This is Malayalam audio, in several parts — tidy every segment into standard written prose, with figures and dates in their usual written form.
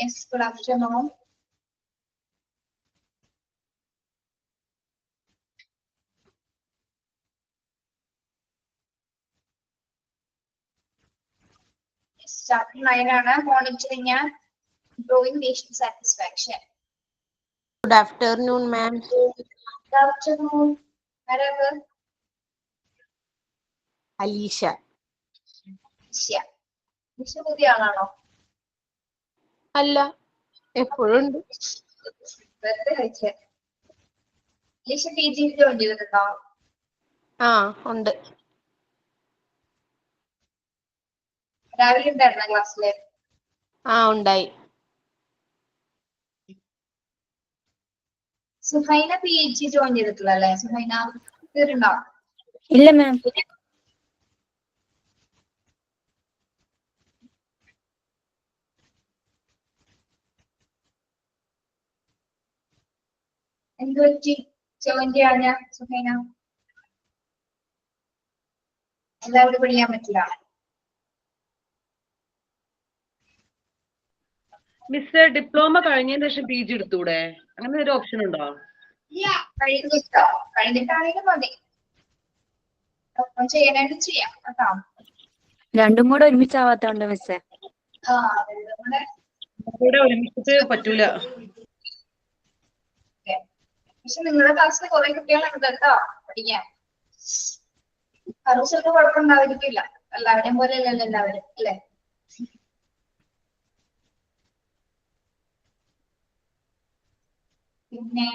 Yes, good afternoon. Chapter 9 ആണ് monitoring and improving patient satisfaction. Good afternoon, ma'am. Good afternoon. ആരാണ്? Alicia. നിഷ പുതിയ ആളാണോ? അല്ല, എപ്പോഴും ഉണ്ട്. വെറുതെ കഴിച്ചേ. നിഷ PG ജോയിൻ ചെയ്തിട്ടുണ്ടോ? ഉണ്ട്. രാവിലെ ഉണ്ടായിരുന്ന ക്ലാസ്സില്? ഉണ്ടായി. സുഹൈന PG ജോയിൻ ചെയ്തിട്ടില്ല അല്ലേ? സുഹൈന തീരുണ്ടോ? ഇല്ല മാം. എന്ത് പറ്റി ജോയിൻ ചെയ്യാൻ സുഹൈന? എല്ലാവരും പഠിക്കാൻ പറ്റില്ല. മിസ് ഡിപ്ലോമ കഴിഞ്ഞതിന് ശേഷം PG എടുത്തൂടെ? അങ്ങനെ ഒരു ഓപ്ഷൻ ഉണ്ടോ? കഴിഞ്ഞിട്ടാണെങ്കിലും മതി. ഒപ്പം ചെയ്യാനായിട്ട് ചെയ്യാം കേട്ടോ. രണ്ടും കൂടെ ഒരുമിച്ചാവാത്തോണ്ട് മിസ്സേ. കൂടെ ഒരുമിച്ചിട്ട് പറ്റൂല. പക്ഷെ നിങ്ങളുടെ ക്ലാസ്സിൽ കുറെ കുട്ടികളുണ്ട് കേട്ടോ പഠിക്കാൻ. ചിലപ്പോൾ കുഴപ്പമുണ്ടായിരിക്കില്ല. എല്ലാവരെയും പോലെ അല്ലല്ലോ എല്ലാവരും അല്ലേ? പിന്നെ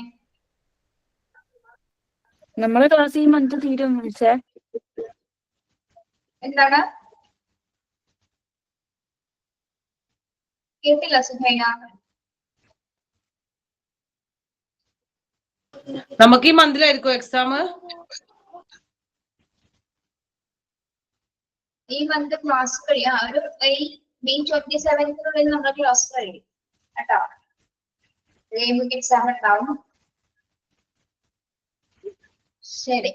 നമ്മളെ ക്ലാസ് ഈ മന്ത് തീരും മിസ്സേ. എന്താണ് കേട്ടില്ല സുഹൈന? നമുക്ക് ഈ മന്തിലായിരിക്കും എക്സാം. ഈ മന്ത് ക്ലാസ് കഴിയാം. ഒരു May 27 നമ്മുടെ ക്ലാസ് കഴിയും കേട്ടോ. എക്സാം ഉണ്ടാവും. ശരി.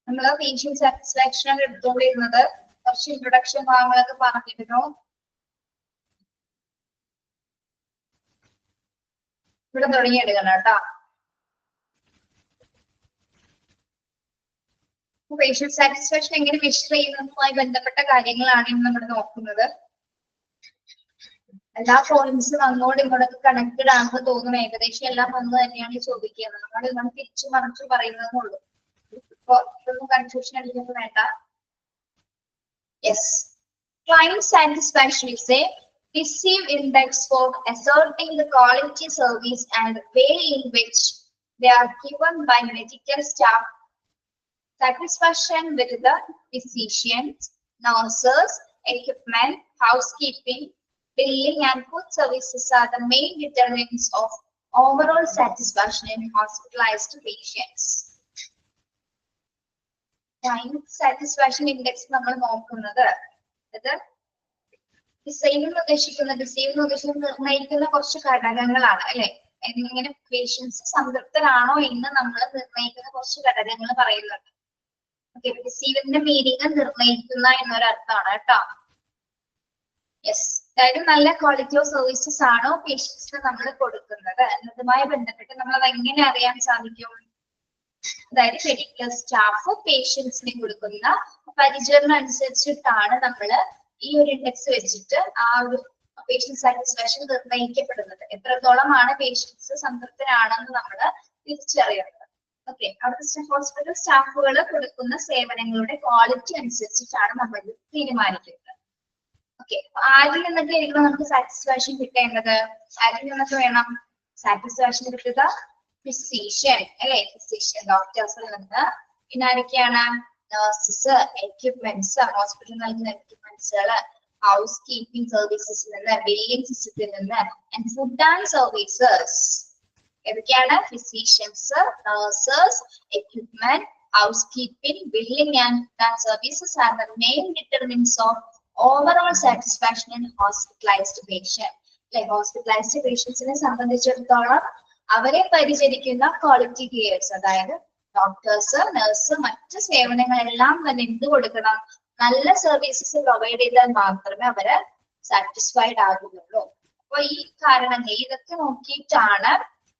നമ്മള് പേഷ്യന്റ് സാറ്റിസ്ഫാക്ഷൻ ആണ് എടുത്തുകൊണ്ടിരുന്നത്. കുറച്ച് ഇൻട്രൊഡക്ഷൻ ഭാഗങ്ങളൊക്കെ പറഞ്ഞിരുന്നു. ഇവിടെ തുടങ്ങിയെടുക്കണം കേട്ടോ. പേഷ്യന്റ് സാറ്റിസ്ഫാക്ഷൻ എങ്ങനെ മെഷർ ചെയ്യുന്നതുമായി ബന്ധപ്പെട്ട കാര്യങ്ങളാണ് ഇന്ന് നമ്മൾ നോക്കുന്നത്. എല്ലാ പോയിന്റ്സും അങ്ങോട്ടും ഇങ്ങോട്ടൊക്കെ കണക്റ്റഡ് ആണെന്ന് തോന്നുന്നു. ഏകദേശം എല്ലാം ഒന്ന് തന്നെയാണ് ചോദിക്കുന്നത്. നമ്മൾ തിരിച്ചു മറിച്ചു പറയുന്നതെന്നുള്ളൂ. അപ്പൊ ഇതൊന്നും കൺഫ്യൂഷൻ അടിക്കുന്നത് വേണ്ട. Yes, client satisfaction is a perceived index for asserting the quality service and way in which they are given by medical staff. Satisfaction with the physicians, nurses, equipment, housekeeping, billing and food services are the main determinants of overall satisfaction in hospitalized patients. Client satisfaction index നമ്മൾ നോക്കുന്നത് അത് ഡിസൈൻ നിർണ്ണയിക്കുന്ന കുറച്ച് ഘടകങ്ങളാണ് അല്ലെ? ഇങ്ങനെ പേഷ്യൻസ് സംതൃപ്തരാണോ എന്ന് നമ്മൾ നിർണ്ണയിക്കുന്ന കുറച്ച് ഘടകങ്ങൾ പറയുന്നുണ്ട്. ഓക്കെ, ഡിസീവിന്റെ മീനിങ് നിർണ്ണയിക്കുന്ന എന്നൊരർത്ഥമാണ് കേട്ടോ. യെസ്, അതായത് നല്ല ക്വാളിറ്റി ഓഫ് സർവീസസ് ആണോ പേഷ്യൻസിന് നമ്മൾ കൊടുക്കുന്നത് എന്നതുമായി ബന്ധപ്പെട്ട് നമ്മൾ അത് എങ്ങനെ അറിയാൻ സാധിക്കും? അതായത് മെഡിക്കൽ സ്റ്റാഫ് പേഷ്യൻസിന് കൊടുക്കുന്ന പരിചരണം അനുസരിച്ചിട്ടാണ് നമ്മൾ ഈ ഒരു ഇൻഡെക്സ് വെച്ചിട്ട് ആ ഒരു പേഷ്യന്റ് സാറ്റിസ്ഫാക്ഷൻ നിർണ്ണയിക്കപ്പെടുന്നത്. എത്രത്തോളമാണ് പേഷ്യൻസ് സംതൃപ്തരാണെന്ന് നമ്മൾ തിരിച്ചറിയുന്നത്. ഓക്കെ, അവിടുത്തെ ഹോസ്പിറ്റൽ സ്റ്റാഫുകൾ കൊടുക്കുന്ന സേവനങ്ങളുടെ ക്വാളിറ്റി അനുസരിച്ചിട്ടാണ് നമ്മൾ തീരുമാനിക്കുന്നത്. ഓക്കെ, ആരിൽ നിന്നൊക്കെ ആയിരിക്കണം നമുക്ക് സാറ്റിസ്ഫാക്ഷൻ കിട്ടേണ്ടത്? ആരിൽ നിന്നൊക്കെ വേണം സാറ്റിസ്ഫാക്ഷൻ കിട്ടുക? ഫിസിഷ്യൻ അല്ലെ? ഫിസിഷ്യൻ ഡോക്ടേഴ്സിൽ നിന്ന്. പിന്നെ ആരൊക്കെയാണ്? നഴ്സസ്, എക്യുപ്മെന്റ്സ്, ഹോസ്പിറ്റൽ നൽകുന്ന എക്യുപ്മെന്റ്സുകള്, ഹൗസ് കീപ്പിംഗ് സർവീസസിൽ നിന്ന്, ബില്ലിംഗ് സിസ്റ്റത്തിൽ നിന്ന്, ആൻഡ് ഫുഡ് ആൻഡ് സർവീസസ്. ഏതൊക്കെയാണ്? Physicians, nurses, equipment, house keeping, billing and food and services are the main determinants of overall satisfaction in hospitalised patient. അല്ലെ? ഹോസ്പിറ്റലൈസ്ഡ് പേഷ്യൻസിനെ സംബന്ധിച്ചിടത്തോളം അവരെ പരിചരിക്കുന്ന ക്വാളിറ്റി കെയേഴ്സ്, അതായത് ഡോക്ടേഴ്സ്, നഴ്സ്, മറ്റ് സേവനങ്ങളെല്ലാം തന്നെ എന്ത് കൊടുക്കണം? നല്ല സർവീസസ് പ്രൊവൈഡ് ചെയ്താൽ മാത്രമേ അവര് സാറ്റിസ്ഫൈഡ് ആകുന്നുള്ളൂ. അപ്പൊ ഈ കാരണങ്ങൾ ഇതൊക്കെ നോക്കിയിട്ടാണ്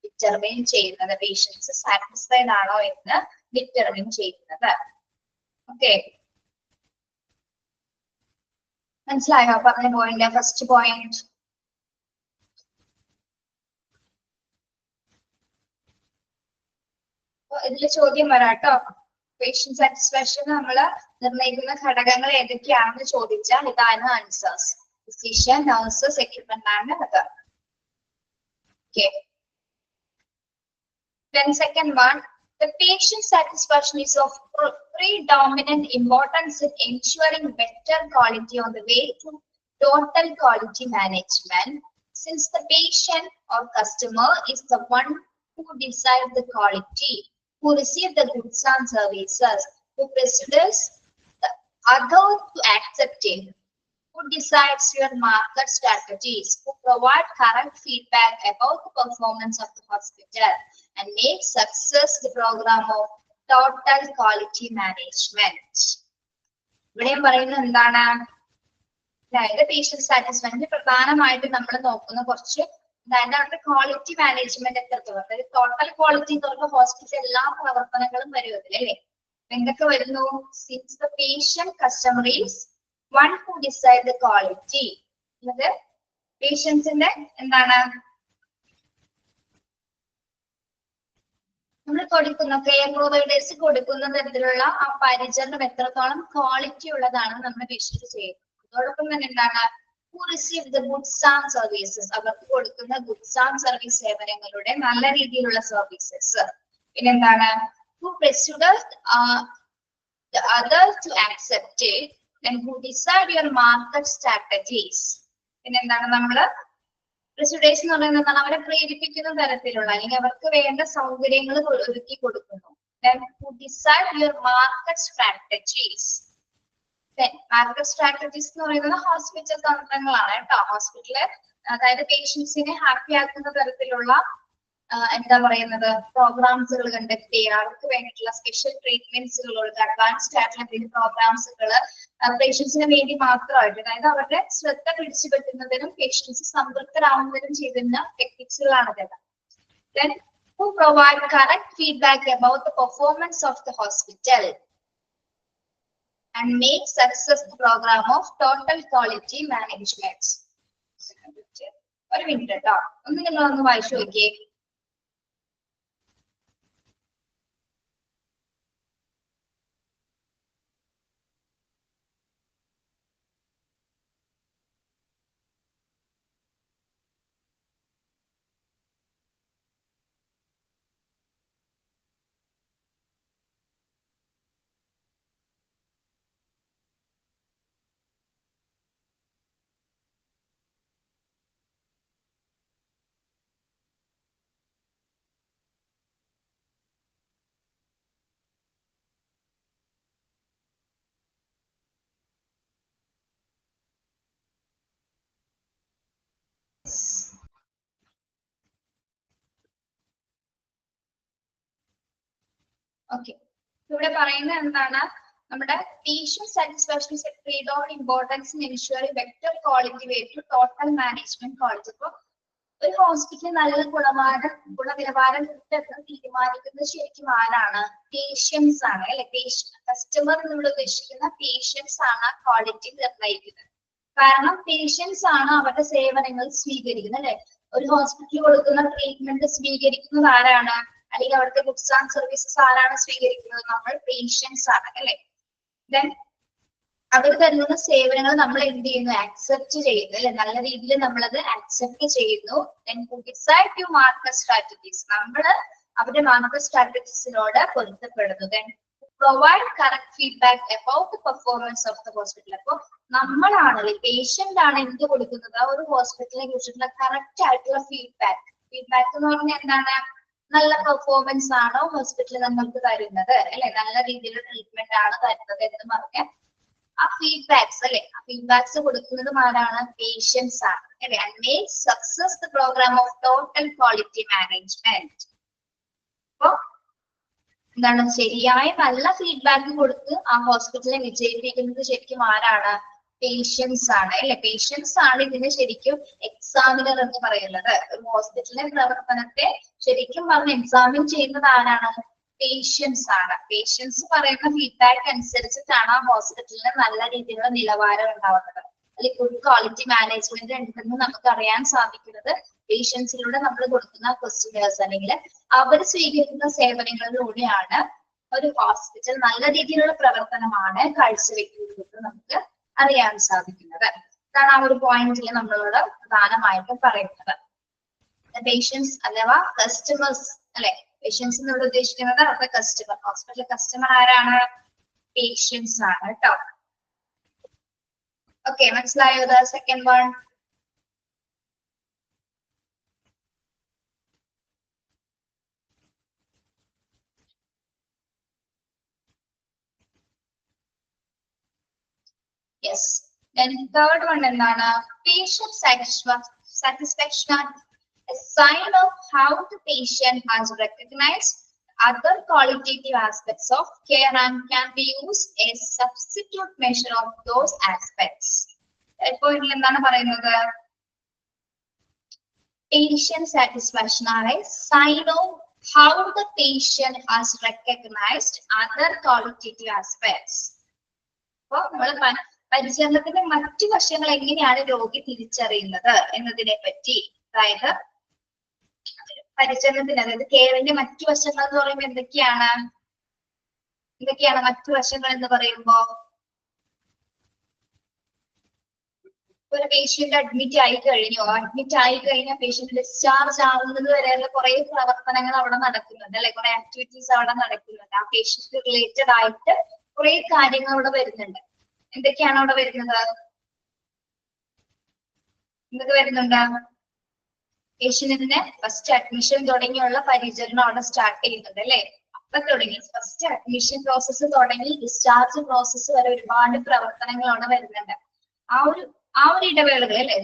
ഡിറ്റർമിൻ ചെയ്യുന്നത്, പേഷ്യൻസ് സാറ്റിസ്ഫൈഡ് ആണോ എന്ന് ഡിറ്റർമിൻ ചെയ്യുന്നത്. ഓക്കെ, മനസ്സിലായോ പറഞ്ഞ പോയിന്റ്? First point. ഇതിൽ ചോദ്യം വരാട്ടോ. പേഷ്യന്റ് സാറ്റിസ്ഫാക്ഷൻ നമ്മൾ നിർണ്ണയിക്കുന്ന ഘടകങ്ങൾ ഏതൊക്കെയാണെന്ന് ചോദിച്ചാൽ ഇതാണ് ആൻസേഴ്സ്. ഫിസിഷ്യൻ, നഴ്സസ്, എക്യുപ്മെന്റ് ആണ് അത്. Okay, then second one, the patient satisfaction is of predominant importance in ensuring better quality on the way to total quality management, since the patient or customer is the one who decides the quality, who receive the goods and services, who persuades the other to accept it, who decides your market strategies, who provide correct feedback about the performance of the hospital, and make success the program of total quality management. ഇവിടെയും പറയുന്നത് എന്താണ്? അതായത് പേഷ്യന്റ് സാറ്റിസ്ഫാക്ഷൻ പ്രധാനമായിട്ട് നമ്മൾ നോക്കുന്ന കുറച്ച്, അതായത് അവരുടെ ക്വാളിറ്റി മാനേജ്മെന്റ് എത്രത്തോളം, അതായത് ടോട്ടൽ ക്വാളിറ്റി എന്ന് പറയുമ്പോൾ ഹോസ്പിറ്റൽ എല്ലാ പ്രവർത്തനങ്ങളും വരും അതിൽ അല്ലേ. എന്തൊക്കെ വരുന്നു? Since the patient customer is one who decide the quality. അത് പേഷ്യൻസിന്റെ എന്താണ്? നമ്മൾ കൊടുക്കുന്ന കെയർ പ്രൊവൈഡേഴ്സ് കൊടുക്കുന്ന തരത്തിലുള്ള ആ പരിചരണം എത്രത്തോളം ക്വാളിറ്റി ഉള്ളതാണ് നമ്മുടെ പേഷ്യന്റ് ചെയ്യുന്നത്. അതോടൊപ്പം തന്നെ എന്താണ്? who receive the goods and services, അവർക്ക് കൊടുക്കുന്ന ഗുഡ്സ് ആൻഡ് സർവീസ് സേവനങ്ങളുടെ നല്ല രീതിയിലുള്ള സർവീസസ്. പിന്നെന്താണ്? who persuades the other to accept it, and who decide your market strategies. പിന്നെന്താണ്? നമ്മള് പ്രസിഡേഴ്സ് എന്ന് പറയുന്നത് എന്താണ്? അവരെ പ്രേരിപ്പിക്കുന്ന തരത്തിലുള്ള അല്ലെങ്കിൽ അവർക്ക് വേണ്ട സൗകര്യങ്ങൾ ഒരുക്കി കൊടുക്കുന്നു. Then who decide your market strategies. Market strategies എന്ന് പറയുന്നത് ഹോസ്പിറ്റൽ തന്ത്രങ്ങളാണ് കേട്ടോ. ഹോസ്പിറ്റല് അതായത് പേഷ്യൻസിനെ ഹാപ്പി ആക്കുന്ന തരത്തിലുള്ള എന്താ പറയുന്നത് പ്രോഗ്രാംസുകൾ കണ്ടക്ട് ചെയ്യുക, അവർക്ക് വേണ്ടിയിട്ടുള്ള സ്പെഷ്യൽ ട്രീറ്റ്മെന്റ്സുകൾ, അഡ്വാൻസ്ഡ് ആയിട്ടുള്ള എന്തെങ്കിലും പ്രോഗ്രാംസുകൾ പേഷ്യൻസിന് വേണ്ടി മാത്രമായിട്ട്, അതായത് അവരുടെ ശ്രദ്ധ പിടിച്ചു പറ്റുന്നതിനും പേഷ്യൻസ് സംതൃപ്തരാകുന്നതിനും ചെയ്യുന്ന ടെക്നിക്സുകളാണ് ഇതെല്ലാം. Then who provide correct feedback about the performance of the hospital and make success the program of total quality management. ഒരു മിനിറ്റ് കേട്ടോ, ഒന്ന് നിങ്ങളൊന്ന് വായിച്ചു നോക്കിയേ. ഓക്കെ, ഇവിടെ പറയുന്നത് എന്താണ്? നമ്മുടെ patient satisfaction is a predominant importance in ensuring better quality way to total management quality. ഇപ്പൊ ഒരു ഹോസ്പിറ്റൽ നല്ല ഗുണനിലവാരം തീരുമാനിക്കുന്നത് ശരിക്കും ആരാണ്? പേഷ്യൻസ് ആണ് അല്ലെ. കസ്റ്റമർ നമ്മൾ ഉദ്ദേശിക്കുന്ന പേഷ്യൻസ് ആണ് ക്വാളിറ്റി നിർണ്ണയിക്കുന്നത്. കാരണം പേഷ്യൻസ് ആണ് അവരുടെ സേവനങ്ങൾ സ്വീകരിക്കുന്നത് അല്ലെ. ഒരു ഹോസ്പിറ്റൽ കൊടുക്കുന്ന ട്രീറ്റ്മെന്റ് സ്വീകരിക്കുന്നത് ആരാണ്? അല്ലെങ്കിൽ അവിടുത്തെ ഗുഡ്സ് ആൻഡ് സർവീസസ് ആരാണ് സ്വീകരിക്കുന്നത്? നമ്മൾ പേഷ്യൻസ് ആണ് അല്ലെ. ദെൻ അവർ തരുന്ന സേവനങ്ങൾ നമ്മൾ എന്ത് ചെയ്യുന്നു? ആക്സെപ്റ്റ് ചെയ്യുന്നു അല്ലെ. നല്ല രീതിയിൽ നമ്മളത് ആക്സെപ്റ്റ് ചെയ്യുന്നു. Then who decide your market strategies, നമ്മൾ അവരുടെ മാർക്കറ്റ് സ്ട്രാറ്റജീസിനോട് പൊരുത്തപ്പെടുന്നു. Then provide correct feedback about the performance of the hospital. അപ്പൊ നമ്മളാണ് പേഷ്യന്റ് ആണ് എന്ത് കൊടുക്കുന്നത്? ഒരു ഹോസ്പിറ്റലിനെ കുറിച്ചിട്ടുള്ള കറക്റ്റ് ആയിട്ടുള്ള ഫീഡ്ബാക്ക്. ഫീഡ്ബാക്ക് എന്ന് പറഞ്ഞാൽ എന്താണ്? നല്ല പെർഫോമൻസ് ആണോ ഹോസ്പിറ്റൽ നമ്മൾക്ക് തരുന്നത് അല്ലെ, നല്ല രീതിയിലുള്ള ട്രീറ്റ്മെന്റ് ആണ് തരുന്നത് എന്ന് പറഞ്ഞ ആ ഫീഡ്ബാക്സ് അല്ലെ. ആ ഫീഡ്ബാക്സ് കൊടുക്കുന്നതും ആരാണ്? പേഷ്യൻസ് ആണ് അല്ലെ. And make success the program of total quality management. അപ്പൊ എന്താണ് ശരിയായ നല്ല ഫീഡ്ബാക്ക് കൊടുത്ത് ആ ഹോസ്പിറ്റലിനെ വിജയിപ്പിക്കുന്നത് ശരിക്കും ആരാണ്? പേഷ്യൻസ് ആണ് അല്ലെ? പേഷ്യൻസ് ആണ് ഇതിന് ശരിക്കും എക്സാമിനർ എന്ന് പറയുന്നത്. ഒരു ഹോസ്പിറ്റലിലെ പ്രവർത്തനത്തെ ശരിക്കും പറഞ്ഞ് എക്സാമിൻ ചെയ്യുന്നത് ആരാണ്? പേഷ്യൻസ് ആണ്. പേഷ്യൻസ് പറയുന്ന ഫീഡ്ബാക്ക് അനുസരിച്ചിട്ടാണ് ആ ഹോസ്പിറ്റലിന് നല്ല രീതിയിലുള്ള നിലവാരം ഉണ്ടാവുന്നത്. അല്ലെങ്കിൽ ഗുഡ് ക്വാളിറ്റി മാനേജ്മെന്റ് ഉണ്ടെന്ന് നമുക്ക് അറിയാൻ സാധിക്കുന്നത് പേഷ്യൻസിലൂടെ നമ്മൾ കൊടുക്കുന്ന ക്വസ്റ്റ്യൻസ് അല്ലെങ്കിൽ അവർ സ്വീകരിക്കുന്ന സേവനങ്ങളിലൂടെയാണ് ഒരു ഹോസ്പിറ്റൽ നല്ല രീതിയിലുള്ള പ്രവർത്തനമാണ് കാഴ്ചവെക്കുന്നത് നമുക്ക് അറിയാൻ സാധിക്കുന്നത്. ഇതാണ് ആ ഒരു പോയിന്റിൽ നമ്മളോട് പ്രധാനമായിട്ടും പറയുന്നത്. പേഷ്യൻസ് അഥവാ കസ്റ്റമേഴ്സ് അല്ലെ? പേഷ്യൻസ് എന്നിവിടെ ഉദ്ദേശിക്കുന്നത് അവരുടെ കസ്റ്റമർ. ഹോസ്പിറ്റൽ കസ്റ്റമർ ആരാണ്? പേഷ്യൻസ് ആണ് കേട്ടോ. ഓക്കെ, മനസ്സിലായോ? Second one. Yes. Then third one എന്താണ്? Patient satisfaction are a sign of how the patient has recognized other qualitative aspects of care and can be used as substitute measure of those aspects. ഇപ്പോൾ ഇതിൽ എന്താണ് പറയുന്നത്? Patient satisfaction are a sign of how the patient has recognized other qualitative aspects. അപ്പോൾ നമ്മൾ പരിചരണത്തിന്റെ മറ്റു വശങ്ങൾ എങ്ങനെയാണ് രോഗി തിരിച്ചറിയുന്നത് എന്നതിനെ പറ്റി, അതായത് പരിചരണത്തിന്, അതായത് കെയറിന്റെ മറ്റു വശങ്ങൾ എന്ന് പറയുമ്പോൾ എന്തൊക്കെയാണ് മറ്റു വശങ്ങൾ എന്ന് പറയുമ്പോ? ഒരു പേഷ്യന്റ് അഡ്മിറ്റ് ആയി കഴിഞ്ഞാൽ പേഷ്യന്റ് ഡിസ്ചാർജ് ആവുന്നത് വരെയുള്ള കുറെ പ്രവർത്തനങ്ങൾ അവിടെ നടക്കുന്നുണ്ട് അല്ലെ? കുറെ ആക്ടിവിറ്റീസ് അവിടെ നടക്കുന്നുണ്ട്. ആ പേഷ്യന്റ് റിലേറ്റഡ് ആയിട്ട് കുറെ കാര്യങ്ങൾ അവിടെ വരുന്നുണ്ട്. എന്തൊക്കെയാണ് അവിടെ വരുന്നത്? എന്തൊക്കെ വരുന്നുണ്ട്? പേഷ്യന്റിന് ഫസ്റ്റ് അഡ്മിഷൻ തുടങ്ങിയുള്ള പരിചരണം അവിടെ സ്റ്റാർട്ട് ചെയ്യുന്നുണ്ട് അല്ലെ? അപ്പൊ തുടങ്ങി ഫസ്റ്റ് അഡ്മിഷൻ പ്രോസസ്സ് തുടങ്ങി ഡിസ്ചാർജ് പ്രോസസ്സ് വരെ ഒരുപാട് പ്രവർത്തനങ്ങൾ അവിടെ വരുന്നുണ്ട്. ആ ഒരു ഇടവേളകൾ അല്ലെ?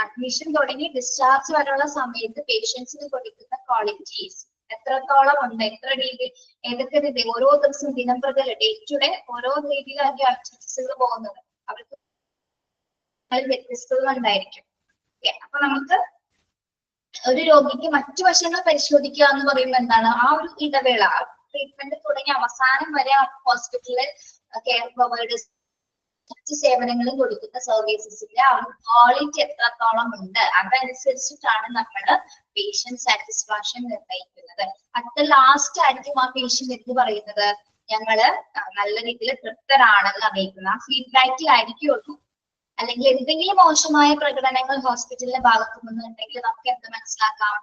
അഡ്മിഷൻ തുടങ്ങി ഡിസ്ചാർജ് വരെയുള്ള സമയത്ത് പേഷ്യൻസിന് കൊടുക്കുന്ന ക്വാളിറ്റീസ് എത്രത്തോളം ഉണ്ട്, എത്ര രീതി, ഏതൊക്കെ രീതി, ഓരോ ദിവസം ദിനം പ്രതി ഡേ ടു ഡേ ഓരോ രീതിയിലായിരിക്കും ആക്ടിവിറ്റീസുകൾ പോകുന്നത്. അവർക്ക് വ്യത്യസ്തത ഉണ്ടായിരിക്കും. അപ്പൊ നമുക്ക് ഒരു രോഗിക്ക് മറ്റു വശങ്ങൾ പരിശോധിക്കുക എന്ന് പറയുമ്പോൾ എന്താണ്? ആ ഒരു ഇടവേള, ട്രീറ്റ്മെന്റ് തുടങ്ങി അവസാനം വരെ ആ ഹോസ്പിറ്റലിൽ കെയർ പ്രൊവൈഡേഴ്സ് മറ്റ് സേവനങ്ങളും കൊടുക്കുന്ന സർവീസസിന്റെ ആ ഒരു ക്വാളിറ്റി എത്രത്തോളം ഉണ്ട് അതനുസരിച്ചിട്ടാണ് നമ്മൾ പേഷ്യന്റ് സാറ്റിസ്ഫാക്ഷൻ നിർണ്ണയിക്കുന്നത്. അടുത്ത ലാസ്റ്റ് ആയിരിക്കും ആ പേഷ്യന്റ് എന്ന് പറയുന്നത് ഞങ്ങള് നല്ല രീതിയിൽ തൃപ്തരാണെന്ന് അറിയിക്കുന്നത്. ആ ഫീഡ്ബാക്കിലായിരിക്കുള്ളൂ. അല്ലെങ്കിൽ എന്തെങ്കിലും മോശമായ പ്രകടനങ്ങൾ ഹോസ്പിറ്റലിന്റെ ഭാഗത്തു നിന്നുണ്ടെങ്കിൽ നമുക്ക് എന്ത് മനസ്സിലാക്കാം?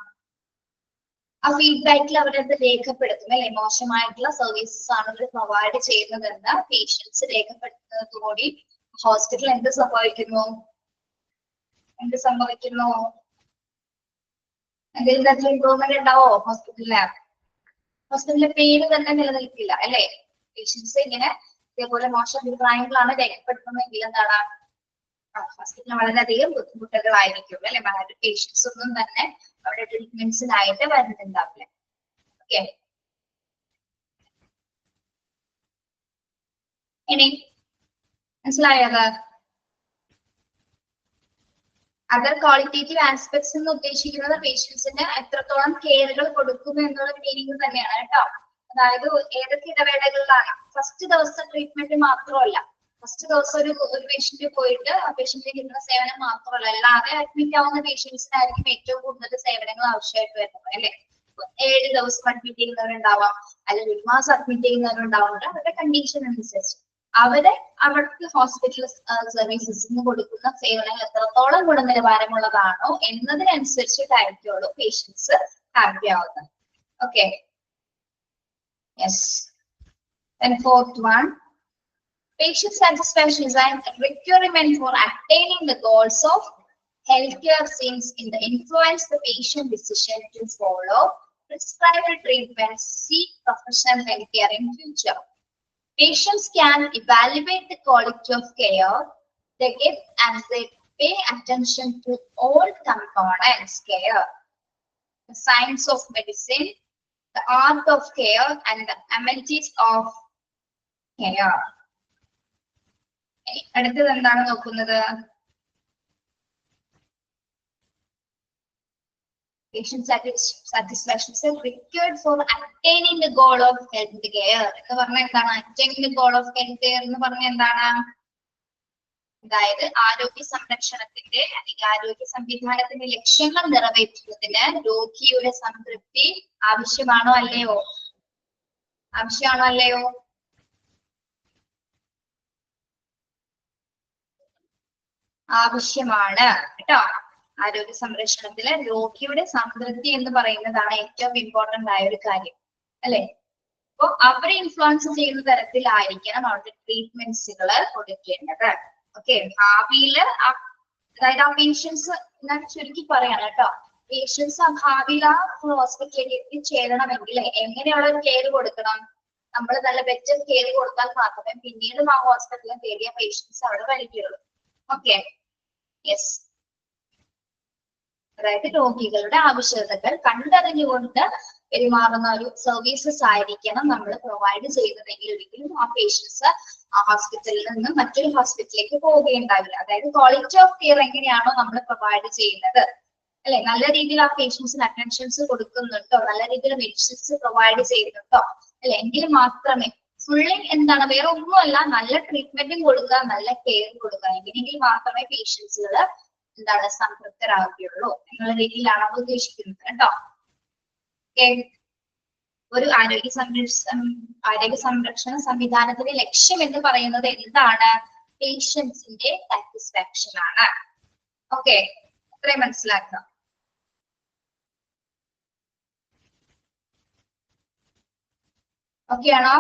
ആ ഫീഡ്ബാക്കിൽ അവരത് രേഖപ്പെടുത്തും അല്ലെ? മോശമായിട്ടുള്ള സർവീസസ് ആണ് അവർ പ്രൊവൈഡ് ചെയ്യുന്നതെന്ന് പേഷ്യൻസ് രേഖപ്പെടുത്തുന്നതോടുകൂടി ഹോസ്പിറ്റൽ എന്ത് സംഭവിക്കുന്നു? എന്തെങ്കിലും തരത്തിൽ ഇംപ്രൂവ്മെന്റ് ഉണ്ടാവോ ഹോസ്പിറ്റലില്? ഹോസ്പിറ്റലിലെ പേര് തന്നെ നിലനിൽക്കില്ല അല്ലെ? പേഷ്യൻസ് ഇങ്ങനെ ഇതേപോലെ മോശം അഭിപ്രായങ്ങളാണ് രേഖപ്പെടുത്തുന്നതെങ്കിൽ എന്താണ്? ഹോസ്പിറ്റലിന് വളരെയധികം ബുദ്ധിമുട്ടുകളായിരിക്കും അല്ലെ? മറ്റു പേഷ്യൻസ് ഒന്നും തന്നെ അവിടെ ട്രീറ്റ്മെന്റ്സിനായിട്ട് വരുന്നുണ്ടാവില്ല. ഓക്കെ, ഇനി മനസ്സിലായത്? അതർ ക്വാളിറ്റേറ്റീവ് ആസ്പെക്ട്സ് എന്ന് ഉദ്ദേശിക്കുന്നത് പേഷ്യൻസിന് എത്രത്തോളം കെയറുകൾ കൊടുക്കുന്നു എന്നുള്ള മീനിങ് തന്നെയാണ് കേട്ടോ. അതായത് ഏതൊക്കെ ഇടവേളകളിലാണ്? ഫസ്റ്റ് ദിവസം ട്രീറ്റ്മെന്റ് മാത്രമല്ല, ഫസ്റ്റ് ദിവസം ഒരു പേഷ്യന്റ് പോയിട്ട് ആ പേഷ്യന്റിന് കിട്ടുന്ന സേവനം മാത്രമല്ല, അല്ലാതെ അഡ്മിറ്റ് ആവുന്ന പേഷ്യൻസിനായിരിക്കും ഏറ്റവും കൂടുതൽ സേവനങ്ങൾ ആവശ്യമായിട്ട് വരുന്നത് അല്ലെ? 7 ദിവസം അഡ്മിറ്റ് ചെയ്യുന്നവരുണ്ടാവാം, അല്ലെങ്കിൽ 1 മാസം അഡ്മിറ്റ് ചെയ്യുന്നവരുണ്ടാവുന്നുണ്ട്. അവരുടെ കണ്ടീഷൻ അനുസരിച്ച് അവർക്ക് ഹോസ്പിറ്റൽ സർവീസസിന് കൊടുക്കുന്ന സേവനങ്ങൾ എത്രത്തോളം ഗുണനിലവാരമുള്ളതാണോ എന്നതിനനുസരിച്ചിട്ടായിരിക്കുള്ളൂ പേഷ്യൻസ് ഹാപ്പി ആവുന്നത്. Okay, yes. Then fourth one, patient satisfaction is a requirement for attaining the goals of healthcare since it influences the patient decision to follow prescribed treatments, seek professional healthcare in future. Patients can evaluate the quality of care they get as they pay attention to all components care. The science of medicine, the art of care and the amenities of care. അടുത്തത് എന്താണ് നോക്കുന്നത്? Patient satisfaction is required for attaining the goal of health care. എന്ന് പറഞ്ഞാൽ എന്താണ്? Attaining the goal of health care എന്ന് പറഞ്ഞാൽ എന്താണ്? അതായത് ആരോഗ്യ സംരക്ഷണത്തിന്റെ അല്ലെങ്കിൽ ആരോഗ്യ സംവിധാനത്തിന്റെ ലക്ഷ്യങ്ങൾ നിറവേറ്റുന്നതിന് രോഗിയുടെ സംതൃപ്തി ആവശ്യമാണോ അല്ലയോ? ആവശ്യമാണോ അല്ലയോ? ആവശ്യമാണ് കേട്ടോ. ആരോഗ്യ സംരക്ഷണത്തില് രോഗിയുടെ സംതൃപ്തി എന്ന് പറയുന്നതാണ് ഏറ്റവും ഇമ്പോർട്ടന്റ് ആയ ഒരു കാര്യം അല്ലെ. അപ്പൊ അവരെ ഇൻഫ്ലുവൻസ് ചെയ്യുന്ന തരത്തിലായിരിക്കണം അവരുടെ ട്രീറ്റ്മെന്റ്സുകൾ കൊടുക്കേണ്ടത്. ഓക്കെ, ഭാവിയില് അതായത് ആ പേഷ്യൻസ്, ഞാൻ ചുരുക്കി പറയാണ് കേട്ടോ, പേഷ്യൻസ് ആ ഭാവിയിൽ ആ ഹോസ്പിറ്റലിലേക്ക് എത്തിച്ചേരണമെങ്കിൽ എങ്ങനെയുള്ള ഒരു കെയർ കൊടുക്കണം? നമ്മൾ നല്ല ബെറ്റർ കെയർ കൊടുത്താൽ മാത്രമേ പിന്നീട് ആ ഹോസ്പിറ്റലിൽ തേടിയ പേഷ്യൻസ് അവിടെ വരികയുള്ളൂ. Okay, yes. അതായത് രോഗികളുടെ ആവശ്യകതകൾ കണ്ടറിഞ്ഞുകൊണ്ട് പെരുമാറുന്ന ഒരു സർവീസസ് ആയിരിക്കണം നമ്മൾ പ്രൊവൈഡ് ചെയ്യുന്നതെങ്കിൽ ഒരിക്കലും ആ പേഷ്യൻസ് ആ ഹോസ്പിറ്റലിൽ നിന്ന് മറ്റൊരു ഹോസ്പിറ്റലിലേക്ക് പോവുകയുണ്ടാവില്ല. അതായത് ക്വാളിറ്റി ഓഫ് കെയർ എങ്ങനെയാണോ നമ്മൾ പ്രൊവൈഡ് ചെയ്യുന്നത് അല്ലെ, നല്ല രീതിയിൽ ആ പേഷ്യൻസിന് അറ്റൻഷൻസ് കൊടുക്കുന്നുണ്ടോ, നല്ല രീതിയിൽ മെഡിസിൻസ് പ്രൊവൈഡ് ചെയ്യുന്നുണ്ടോ അല്ലെ, എങ്കിൽ മാത്രമേ ഫുള്ളി എന്താണ്, വേറെ ഒന്നുമല്ല, നല്ല ട്രീറ്റ്മെന്റും കൊടുക്കുക, നല്ല കെയർ കൊടുക്കുക, എങ്ങനെയെങ്കിൽ മാത്രമേ പേഷ്യൻസുകൾ എന്താണ് സംതൃപ്തരാകുകയുള്ളൂ എന്നുള്ള രീതിയിലാണ് അത് ഉദ്ദേശിക്കുന്നത് കേട്ടോ. ഒരു ആരോഗ്യ സംരക്ഷണ സംവിധാനത്തിന്റെ ലക്ഷ്യം എന്ന് പറയുന്നത് എന്താണ്? പേഷ്യൻസിന്റെ സാറ്റിസ്ഫാക്ഷൻ ആണ്. ഓക്കെ, ഇത്രയും മനസ്സിലാക്കുക. ഓക്കെ ആണോ?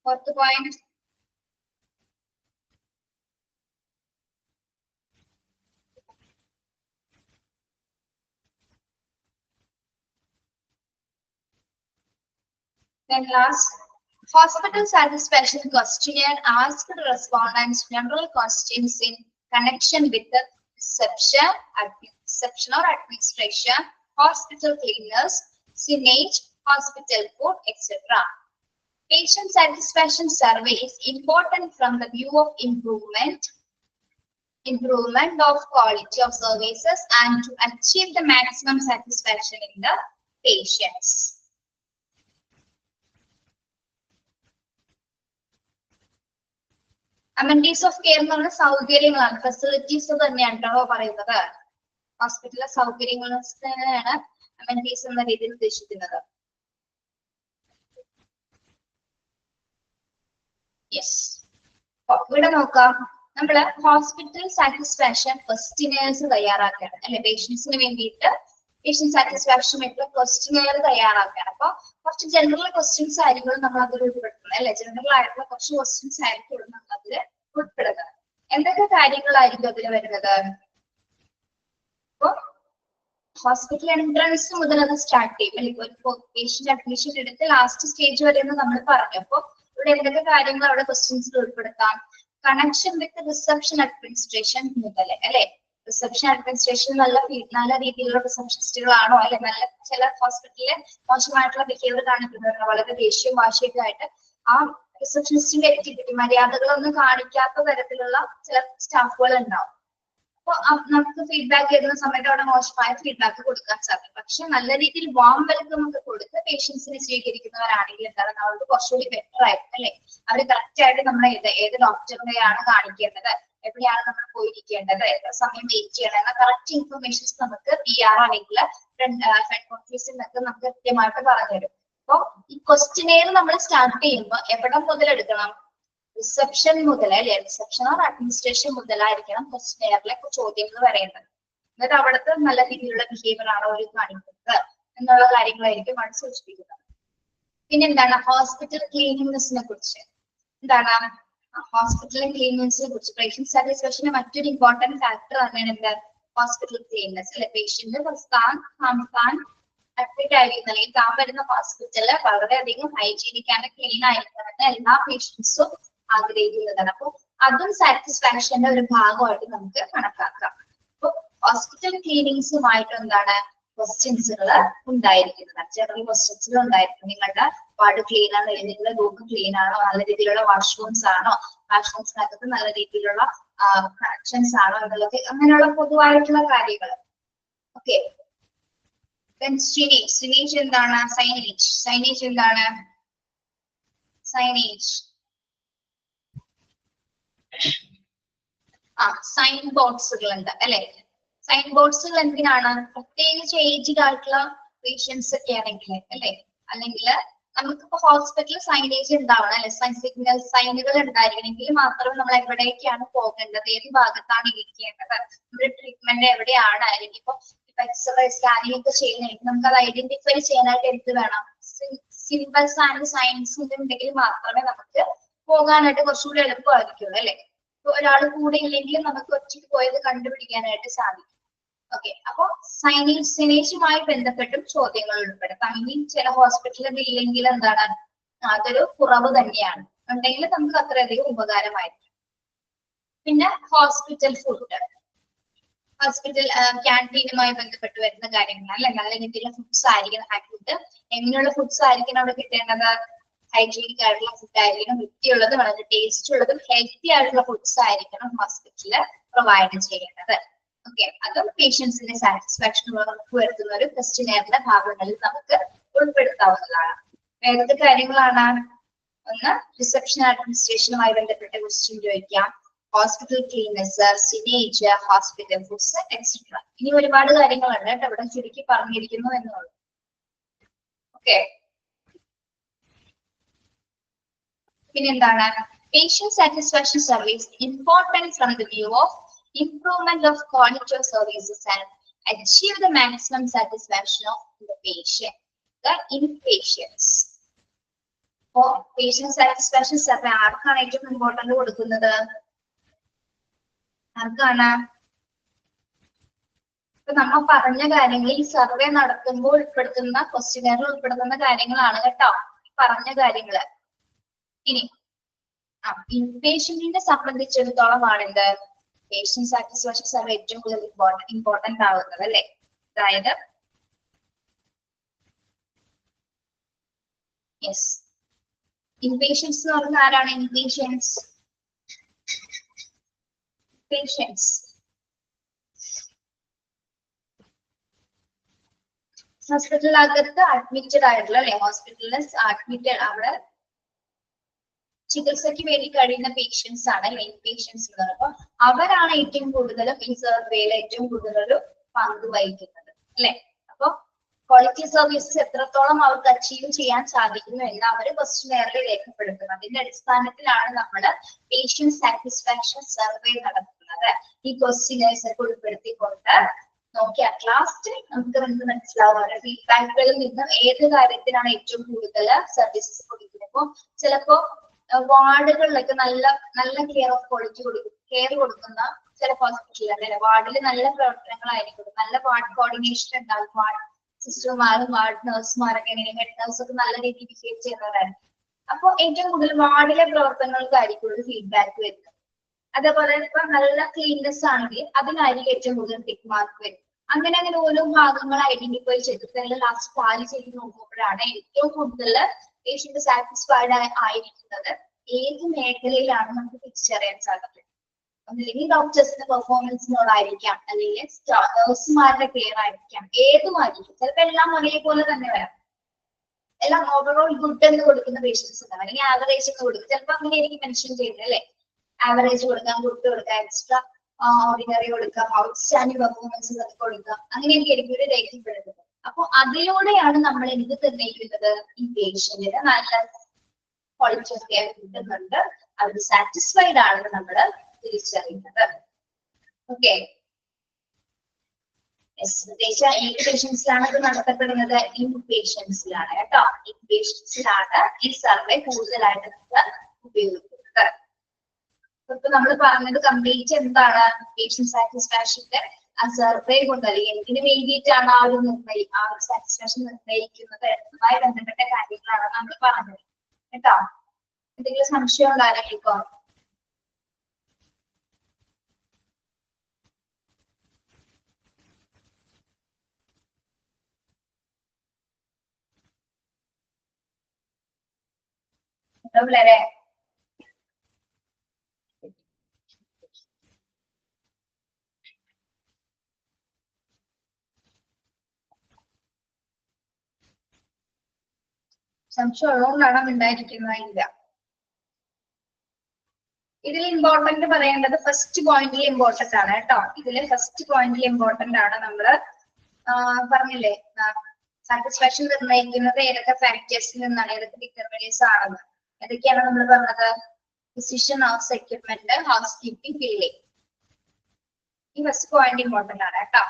Fourth point. Then last, hospital satisfaction questionnaire asked respondents general questions in connection with the reception or administration, hospital cleanliness, signage, hospital food, etc. Patient satisfaction survey is important from the view of improvement of quality of services and to achieve the maximum satisfaction in the patients. Amenities of care എന്ന് പറഞ്ഞ സൗകര്യങ്ങളാണ്, ഫെസിലിറ്റീസ് തന്നെയാണ് കേട്ടോ പറയുന്നത്. ഹോസ്പിറ്റലിലെ സൗകര്യങ്ങൾ തന്നെയാണ് അമെനിറ്റീസ് എന്ന രീതിയിൽ ഉദ്ദേശിക്കുന്നത്. യെസ്, ഇവിടെ നോക്കാം, നമ്മള് ഹോസ്പിറ്റൽ സാറ്റിസ്ഫാക്ഷൻ ക്വസ്റ്റിനെയർസ് തയ്യാറാക്കുകയാണ് അല്ലെ, പേഷ്യൻസിന് വേണ്ടിയിട്ട് പേഷ്യന്റ് സാറ്റിസ്ഫാക്ഷൻ വേണ്ടിയിട്ട് ക്വസ്റ്റിനെയർ തയ്യാറാക്കുകയാണ്. അപ്പൊ കുറച്ച് ജനറൽ ക്വസ്റ്റ്യൻസ് ആയിരിക്കും നമ്മൾ അതിൽ ഉൾപ്പെടുത്തുന്നത് അല്ലെ, ജനറൽ ആയിട്ടുള്ള കുറച്ച് ക്വസ്റ്റ്യൻസ് ആയിരിക്കും നമ്മൾ അതിൽ ഉൾപ്പെടുന്നത്. എന്തൊക്കെ കാര്യങ്ങളായിരിക്കും അതിൽ വരുന്നത്? അപ്പൊ ഹോസ്പിറ്റൽ എൻട്രൻസ് മുതൽ അത് സ്റ്റാർട്ട് ചെയ്യും അല്ലെ, ഇപ്പൊ പേഷ്യന്റ് അഡ്മിഷൻ എടുത്ത് ലാസ്റ്റ് സ്റ്റേജ് വരെ എന്ന് നമ്മൾ പറഞ്ഞു. അപ്പൊ ഇവിടെ എന്തൊക്കെ കാര്യങ്ങൾ അവിടെ ക്വസ്റ്റ്യൻസിൽ ഉൾപ്പെടുത്താം? കണക്ഷൻ വിത്ത് റിസപ്ഷൻ അഡ്മിനിസ്ട്രേഷൻ മുതൽ അല്ലെ, റിസപ്ഷൻ അഡ്മിനിസ്ട്രേഷൻ നല്ല രീതിയിലുള്ള റിസപ്ഷനിസ്റ്റുകളാണോ അല്ലെ, നല്ല ചില ഹോസ്പിറ്റലില് മോശമായിട്ടുള്ള ബിഹേവിയർ കാണിക്കുന്നവരുണ്ട്, വളരെ ദേഷ്യവും വാശിയൊക്കെ ആയിട്ട് ആ റിസപ്ഷനിസ്റ്റിന്റെ എറ്റിക്യൂട്ട് മര്യാദകളൊന്നും കാണിക്കാത്ത തരത്തിലുള്ള ചില സ്റ്റാഫുകൾ ഉണ്ടാവും. അപ്പൊ നമുക്ക് ഫീഡ്ബാക്ക് ചെയ്യുന്ന സമയത്ത് അവിടെ മോശമായ ഫീഡ്ബാക്ക് കൊടുക്കാൻ സാധിക്കും. പക്ഷെ നല്ല രീതിയിൽ വാം വെൽക്കം ഒക്കെ കൊടുത്ത് പേഷ്യൻസിനെ സ്വീകരിക്കുന്നവരാണെങ്കിൽ എന്താണ് അവർക്ക് കുറച്ചുകൂടി ബെറ്റർ ആയിരിക്കും അല്ലെ. അവർ കറക്റ്റ് ആയിട്ട് നമ്മൾ ഏത് ഡോക്ടറിനെയാണ് കാണിക്കേണ്ടത്, എവിടെയാണ് നമ്മൾ പോയിരിക്കേണ്ടത്, എത്ര സമയം വെയിറ്റ് ചെയ്യണം എന്ന കറക്റ്റ് ഇൻഫർമേഷൻസ് നമുക്ക് PR ആണെങ്കിൽ ഫ്രണ്ട് ഓഫീസിൽ നിന്നൊക്കെ നമുക്ക് കൃത്യമായിട്ട് പറഞ്ഞുതരും. അപ്പൊ ഈ ക്വസ്റ്റിനെയർ നമ്മൾ സ്റ്റാർട്ട് ചെയ്യുമ്പോൾ എവിടെ മുതൽ എടുക്കണം? റിസപ്ഷൻ മുതൽ അല്ലെ, റിസപ്ഷൻ ഓർ അഡ്മിനിസ്ട്രേഷൻ മുതലായിരിക്കണം ക്വസ്റ്റിനെയറിലെ ചോദ്യങ്ങൾ വരേണ്ടത്. എന്നിട്ട് അവിടുത്തെ നല്ല രീതിയിലുള്ള ബിഹേവിയർ ആണോ അവർ കാണിക്കുന്നത് എന്നുള്ള കാര്യങ്ങളായിരിക്കും അവിടെ സൂചിപ്പിക്കുന്നത്. പിന്നെ എന്താണ് ഹോസ്പിറ്റൽ ക്ലീനിനെസിനെ കുറിച്ച്, എന്താണ് ഹോസ്പിറ്റൽ ക്ലീനിനെസിനെ കുറിച്ച് പേഷ്യന്റ് സാറ്റിസ്ഫാക്ഷന്റെ മറ്റൊരു ഇമ്പോർട്ടന്റ് ഫാക്ടർ തന്നെയാണ് എന്താ ഹോസ്പിറ്റൽ ക്ലീൻനെസ് അല്ലെ. പേഷ്യന്റ് താൻ അഡ്മിറ്റ് ആയിരിക്കുന്ന അല്ലെങ്കിൽ താൻ വരുന്ന ഹോസ്പിറ്റല് വളരെയധികം ഹൈജീനിക് ആൻഡ് ക്ലീൻ ആയിരിക്കണമെന്ന് എല്ലാ പേഷ്യൻസും ആഗ്രഹിക്കുന്നതാണ്. അപ്പൊ അതും സാറ്റിസ്ഫാക്ഷന്റെ ഒരു ഭാഗമായിട്ട് നമുക്ക് കണക്കാക്കാം. അപ്പൊ ഹോസ്പിറ്റൽ ക്ലീനിങ്സുമായിട്ട് എന്താണ് ക്വസ്റ്റ്യൻസുകൾ ഉണ്ടായിരിക്കുന്നത്, ജനറൽ ക്വസ്റ്റ്യൻസുകൾ ഉണ്ടായിരിക്കും. നിങ്ങളുടെ വാർഡ് ക്ലീൻ ആണോ, നിങ്ങളുടെ റൂം ക്ലീൻ ആണോ, നല്ല രീതിയിലുള്ള വാഷ്റൂംസ് ആണോ, വാഷ്റൂംസിനകത്ത് നല്ല രീതിയിലുള്ള കണക്ഷൻസ് ആണോ എന്നുള്ളത്, അങ്ങനെയുള്ള പൊതുവായിട്ടുള്ള കാര്യങ്ങൾ. ഓക്കെ, സിനേജ് എന്താണ്? സൈനേജ് എന്താണ്? സൈനേജ് സൈൻ ബോർഡ്സുകൾ ഉണ്ട് അല്ലെ? സൈൻ ബോർഡ്സുകൾ എന്തിനാണ്? പ്രത്യേകിച്ച് ഏജ്ഡ് ആയിട്ടുള്ള പേഷ്യൻസ് ഒക്കെ ആണെങ്കിൽ അല്ലെ, അല്ലെങ്കിൽ നമുക്കിപ്പോ ഹോസ്പിറ്റലിൽ സൈനേജ് ഉണ്ടാവണം അല്ലെ, സിഗ്നൽ സൈനുകൾ ഉണ്ടായിരിക്കണമെങ്കിൽ മാത്രമേ നമ്മൾ എവിടേക്കാണ് പോകേണ്ടത്, ഏത് ഭാഗത്താണ് ഇരിക്കേണ്ടത്, നമ്മുടെ ട്രീറ്റ്മെന്റ് എവിടെയാണ്, അല്ലെങ്കിൽ ഇപ്പൊ എക്സ്റേ സ്കാനിങ് ഒക്കെ ചെയ്യുന്നതായിരിക്കും, നമുക്ക് അത് ഐഡന്റിഫൈ ചെയ്യാനായിട്ട് എന്ത് വേണം? സിംബൽസ് ആൻഡ് സയൻസ് ഉണ്ടെങ്കിൽ മാത്രമേ നമുക്ക് പോകാനായിട്ട് കുറച്ചുകൂടി എളുപ്പമായിരിക്കുള്ളൂ അല്ലെ. ഇപ്പൊ ഒരാൾ കൂടെ ഇല്ലെങ്കിൽ നമുക്ക് ഒറ്റയ്ക്ക് പോയത് കണ്ടുപിടിക്കാനായിട്ട് സാധിക്കും. ഓക്കെ, അപ്പൊ സിനേജുമായി ബന്ധപ്പെട്ടും ചോദ്യങ്ങൾ ഉൾപ്പെടുത്താം. ഇനി ചില ഹോസ്പിറ്റലിൽ ഇല്ലെങ്കിൽ എന്താണ്, അതൊരു കുറവ് തന്നെയാണ്. ഉണ്ടെങ്കിൽ നമുക്ക് അത്രയധികം ഉപകാരമായിരിക്കും. പിന്നെ ഹോസ്പിറ്റൽ ഫുഡ്, ഹോസ്പിറ്റൽ ക്യാൻറ്റീനുമായി ബന്ധപ്പെട്ട് വരുന്ന കാര്യങ്ങൾ അല്ലെ. നല്ല രീതിയിലുള്ള ഫുഡ്സ് ആയിരിക്കണം. ഫുഡ് എങ്ങനെയുള്ള ഫുഡ്സ് ആയിരിക്കണം അവിടെ കിട്ടേണ്ടത്? ഹൈജീനിക് ആയിട്ടുള്ള ഫുഡ് ആയിരിക്കണം, വൃത്തിയുള്ളതും വളരെ ടേസ്റ്റ് ഉള്ളതും ഹെൽത്തി ആയിട്ടുള്ള ഫുഡ്സ് ആയിരിക്കണം ഹോസ്പിറ്റലിൽ പ്രൊവൈഡ് ചെയ്യേണ്ടത്. ഓക്കെ, അതും പേഷ്യൻസിന്റെ സാറ്റിസ്ഫാക്ഷൻ ഉറപ്പ് വരുത്തുന്ന ഒരു ക്വസ്റ്റ്യനെയറിന്റെ ഭാഗങ്ങളിൽ നമുക്ക് ഉൾപ്പെടുത്താവുന്നതാണ്. ഏതൊക്കെ കാര്യങ്ങളാണ്? ഒന്ന്, റിസപ്ഷൻ അഡ്മിനിസ്ട്രേഷനുമായി ബന്ധപ്പെട്ട ക്വസ്റ്റ്യൻ ചോദിക്കാം, ഹോസ്പിറ്റൽ ക്ലീനസ്, സിനേജ്, ഹോസ്പിറ്റൽ ഫുഡ്സ് എക്സെട്ര. ഇനി ഒരുപാട് കാര്യങ്ങളുണ്ട് കേട്ടോ, ഇവിടെ ചുരുക്കി പറഞ്ഞിരിക്കുന്നു എന്നുള്ളൂ. ഓക്കെ, പിന്നെന്താണ്? Patient satisfaction service important from the view of improvement of quality of services and achieve the maximum satisfaction of the patient, the inpatients. For patient satisfaction survey ആർക്കാണ് ഏറ്റവും ഇമ്പോർട്ടന്റ് കൊടുക്കുന്നത്? ആർക്കാണ്? ഇപ്പൊ നമ്മൾ പറഞ്ഞ കാര്യങ്ങൾ ഈ സർവേ നടത്തുമ്പോൾ ഉൾപ്പെടുത്തുന്ന ക്വസ്റ്റ്യനെയറിൽ ഉൾപ്പെടുത്തുന്ന കാര്യങ്ങളാണ് കേട്ടോ, പറഞ്ഞ കാര്യങ്ങള്. ഇനി ഇൻപേഷ്യന്റിനെ സംബന്ധിച്ചിടത്തോളം ആണെന്ത്, പേഷ്യന്റ് സാറ്റിസ്ഫാക്ഷൻ സർവേ ഏറ്റവും കൂടുതൽ ഇമ്പോർട്ടന്റ് ആവുന്നത് അല്ലെ. അതായത് യെസ്, ഇൻപേഷ്യൻസ് എന്ന് പറഞ്ഞാൽ ആരാണ്? ഇൻപേഷ്യൻസ് ഹോസ്പിറ്റലിനകത്ത് അഡ്മിറ്റഡ് ആയിട്ടുള്ള അല്ലെ, ഹോസ്പിറ്റലിൽ അഡ്മിറ്റഡ് അവിടെ ചികിത്സയ്ക്ക് വേണ്ടി കഴിയുന്ന പേഷ്യൻസ് ആണ് മെയിൻ പേഷ്യൻസ് എന്ന് പറയുമ്പോൾ അവരാണ് ഏറ്റവും കൂടുതലും ഈ സർവേയിൽ ഏറ്റവും കൂടുതൽ ഒരു പങ്ക് വഹിക്കുന്നത് അല്ലെ. അപ്പൊ ക്വാളിറ്റി സർവീസസ് എത്രത്തോളം അവർക്ക് അച്ചീവ് ചെയ്യാൻ സാധിക്കുന്നു എന്ന് അവർ ക്വസ്റ്റ്യനെയറിൽ രേഖപ്പെടുത്തുന്നു. അതിന്റെ അടിസ്ഥാനത്തിലാണ് നമ്മൾ പേഷ്യന്റ് സാറ്റിസ്ഫാക്ഷൻ സർവേ നടത്തുന്നത്. ഈ ക്വസ്റ്റ്യനെയർസ് ഒക്കെ ഉൾപ്പെടുത്തിക്കൊണ്ട് നോക്കി അറ്റ് ലാസ്റ്റ് നമുക്ക് എന്ത് മനസ്സിലാവും, അവരുടെ ഫീഡ്ബാക്കുകളിൽ നിന്നും ഏത് കാര്യത്തിനാണ് ഏറ്റവും കൂടുതൽ സർവീസസ് കൊടുക്കുന്നത്. ഇപ്പൊ ചിലപ്പോ വാർഡുകളിലൊക്കെ നല്ല കെയർ ഓഫ് ക്വാളിറ്റി കെയർ കൊടുക്കുന്ന ചില ഹോസ്പിറ്റലിൽ അല്ലെ, വാർഡിൽ നല്ല പ്രവർത്തനങ്ങളായിരിക്കും, നല്ല വാർഡ് കോർഡിനേഷൻ ഉണ്ടാകും, വാർഡ് സിസ്റ്റർമാരും വാർഡ് നഴ്സുമാരൊക്കെ ഹെഡ് നഴ്സ് ഒക്കെ നല്ല രീതിയിൽ ബിഹേവ് ചെയ്യുന്നവരാണ്. അപ്പൊ ഏറ്റവും കൂടുതൽ വാർഡിലെ പ്രവർത്തനങ്ങൾക്കായിരിക്കും ഒരു ഫീഡ്ബാക്ക് വരുന്നത്. അതേപോലെ ഇപ്പൊ നല്ല ക്ലീൻനെസ് ആണെങ്കിൽ അതിനായിരിക്കും ഏറ്റവും കൂടുതൽ ടിക്ക് മാർക്ക് വരും. അങ്ങനെ ഓരോ ഭാഗങ്ങൾ ഐഡന്റിഫൈ ചെയ്തിട്ട് ലാസ്റ്റ് ടാലി ചെയ്ത് നോക്കുമ്പോഴാണ് ഏറ്റവും കൂടുതൽ പേഷ്യന്റ് സാറ്റിസ്ഫൈഡ് ആയിരിക്കുന്നത് ഏത് മേഖലയിലാണ് നമുക്ക് തിരിച്ചറിയാൻ സാധിക്കും. ഒന്നില്ലെങ്കിൽ ഡോക്ടേഴ്സിന്റെ പെർഫോമൻസിനോടായിരിക്കാം, അല്ലെങ്കിൽ നഴ്സുമാരുടെ കെയർ ആയിരിക്കാം, ഏതുമായിരിക്കും. ചിലപ്പോൾ എല്ലാം ഒരേപോലെ തന്നെ വരാം. എല്ലാം ഓവറോൾ ഗുഡ് എന്ന് കൊടുക്കുന്ന പേഷ്യൻസ് ഉണ്ടാവും, അല്ലെങ്കിൽ ആവറേജ് എന്ന് കൊടുക്കും. ചിലപ്പോൾ അങ്ങനെ എനിക്ക് മെൻഷൻ ചെയ്യുന്നത് അല്ലെ, ആവറേജ് കൊടുക്കാം, ഗുഡ് കൊടുക്കാം, എക്സ്ട്രാ ഓർഡിനറി കൊടുക്കാം, ഔട്ട്സ്റ്റാൻഡിംഗ് പെർഫോമൻസ് കൊടുക്കാം, അങ്ങനെയൊക്കെ എനിക്ക് ഒരു രേഖപ്പെടുത്തുന്നത്. അപ്പൊ അതിലൂടെയാണ് നമ്മൾ എന്ത് നിർണ്ണയിക്കുന്നത്, ഈ പേഷ്യന്റിന് നല്ല ക്വാളിറ്റി ഓഫ് കെയർ കിട്ടുന്നുണ്ട്, അവർ സാറ്റിസ്ഫൈഡ് ആണെന്ന് നമ്മൾ തിരിച്ചറിയുന്നത്. ഓക്കെ, പ്രത്യേകിച്ച് ഏത് പേഷ്യൻസിലാണ് ഇത് നടത്തപ്പെടുന്നത്? ഇൻ പേഷ്യൻസിലാണ് കേട്ടോ. ഇൻ പേഷ്യൻസിലാണ് ഈ സർവേ കൂടുതലായിട്ട് നമ്മൾ ഉപയോഗിക്കുന്നത്. ഇപ്പൊ നമ്മൾ പറഞ്ഞത് കംപ്ലീറ്റ് എന്താണ്, പേഷ്യന്റ് സാറ്റിസ്ഫാക്ഷന്റെ ആ സർവേ കൊണ്ട് അല്ലെങ്കിൽ എന്തിനു വേണ്ടിയിട്ടാണ് ആ ഒരു സാറ്റിസ്ഫാക്ഷൻ നിർണ്ണയിക്കുന്നത് എന്നതുമായി ബന്ധപ്പെട്ട കാര്യങ്ങളാണ് നമ്മൾ പറഞ്ഞത് കേട്ടോ. എന്തെങ്കിലും സംശയം ഉണ്ടായാലും ഇപ്പൊ പിള്ളേരെ സംശയം ഉള്ളതുകൊണ്ടാണ് ഉണ്ടായിരിക്കുന്നതില്ല. ഇതിൽ ഇമ്പോർട്ടന്റ് പറയേണ്ടത് ഫസ്റ്റ് പോയിന്റിൽ ഇമ്പോർട്ടന്റ് ആണ് കേട്ടോ. ഇതില് ഫസ്റ്റ് പോയിന്റിൽ ഇമ്പോർട്ടന്റ് ആണ്. നമ്മള് പറഞ്ഞില്ലേ സാറ്റിസ്ഫാക്ഷൻ നിർണ്ണയിക്കുന്നത് ഏതൊക്കെ ഫാക്ടേഴ്സിൽ നിന്നാണ്, ഏതൊക്കെ ഡിറ്റർമിനേഴ്സ് ആണെന്ന്. ഏതൊക്കെയാണ് നമ്മൾ പറഞ്ഞത്? Decision, house equipment, house keeping, billing. ഈ ഫസ്റ്റ് പോയിന്റ് ഇമ്പോർട്ടന്റ് ആണ് കേട്ടോ.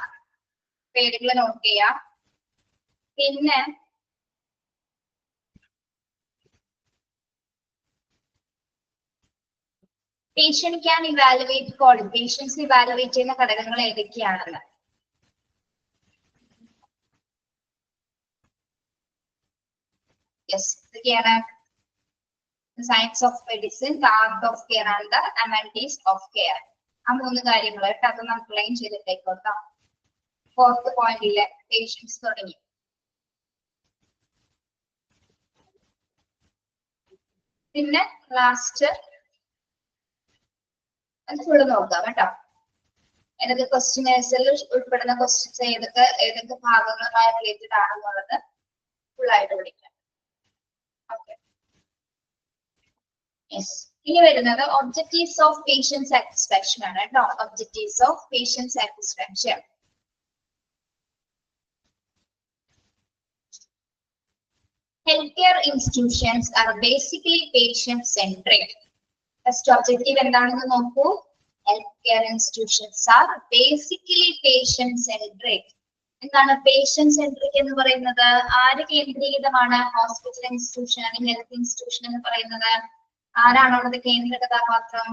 പേരുകൾ നോട്ട് ചെയ്യാം. പിന്നെ patient can evaluate qualifications. Evaluate ചെയ്യുന്ന ഘടകങ്ങൾ ഏതൊക്കെയാണെന്ന്. യെസ്, ഇതൊക്കെയാണ് science of medicine, the art of care and the amenities of care. ആ മൂന്ന് കാര്യങ്ങൾ കേട്ടോ. അത് നമുക്ക് ലൈൻ ചെയ്തിട്ടേക്കോട്ടോ. ഫോർത്ത് പോയിന്റിലെ പേഷ്യൻസ് തുടങ്ങി. പിന്നെ ലാസ്റ്റ് അത് ഫുള്ള് നോക്കാം കേട്ടോ. ഏതൊക്കെ ക്വസ്റ്റ്യൻസിൽ ഉൾപ്പെടുന്ന ക്വസ്റ്റ്യൻസ് ഏതൊക്കെ ഭാഗങ്ങളുമായി റിലേറ്റഡ് ആണെന്നുള്ളത് ഫുള്ളായിട്ട് പഠിക്കാം. Okay, yes. ഇനി വരുന്നത് ഒബ്ജക്റ്റീവ്സ് ഓഫ് പേഷ്യന്റ് സാറ്റിസ്ഫാക്ഷൻ ആണ് കേട്ടോ. Objectives of patient satisfaction. Healthcare institutions are basically patient-centric. First objective എന്താണെന്ന് നോക്കൂ. Healthcare institutions are basically patient-centric. എന്താണ് patient-centric എന്ന് പറയുന്നത്? ആര് കേന്ദ്രീകൃതമാണ്? ഹോസ്പിറ്റൽ ഇൻസ്റ്റിറ്റ്യൂഷൻ അല്ലെങ്കിൽ ഹെൽത്ത് ഇൻസ്റ്റിറ്റ്യൂഷൻ എന്ന് പറയുന്നത് ആരാണ് അവിടുത്തെ കേന്ദ്ര കഥാപാത്രം?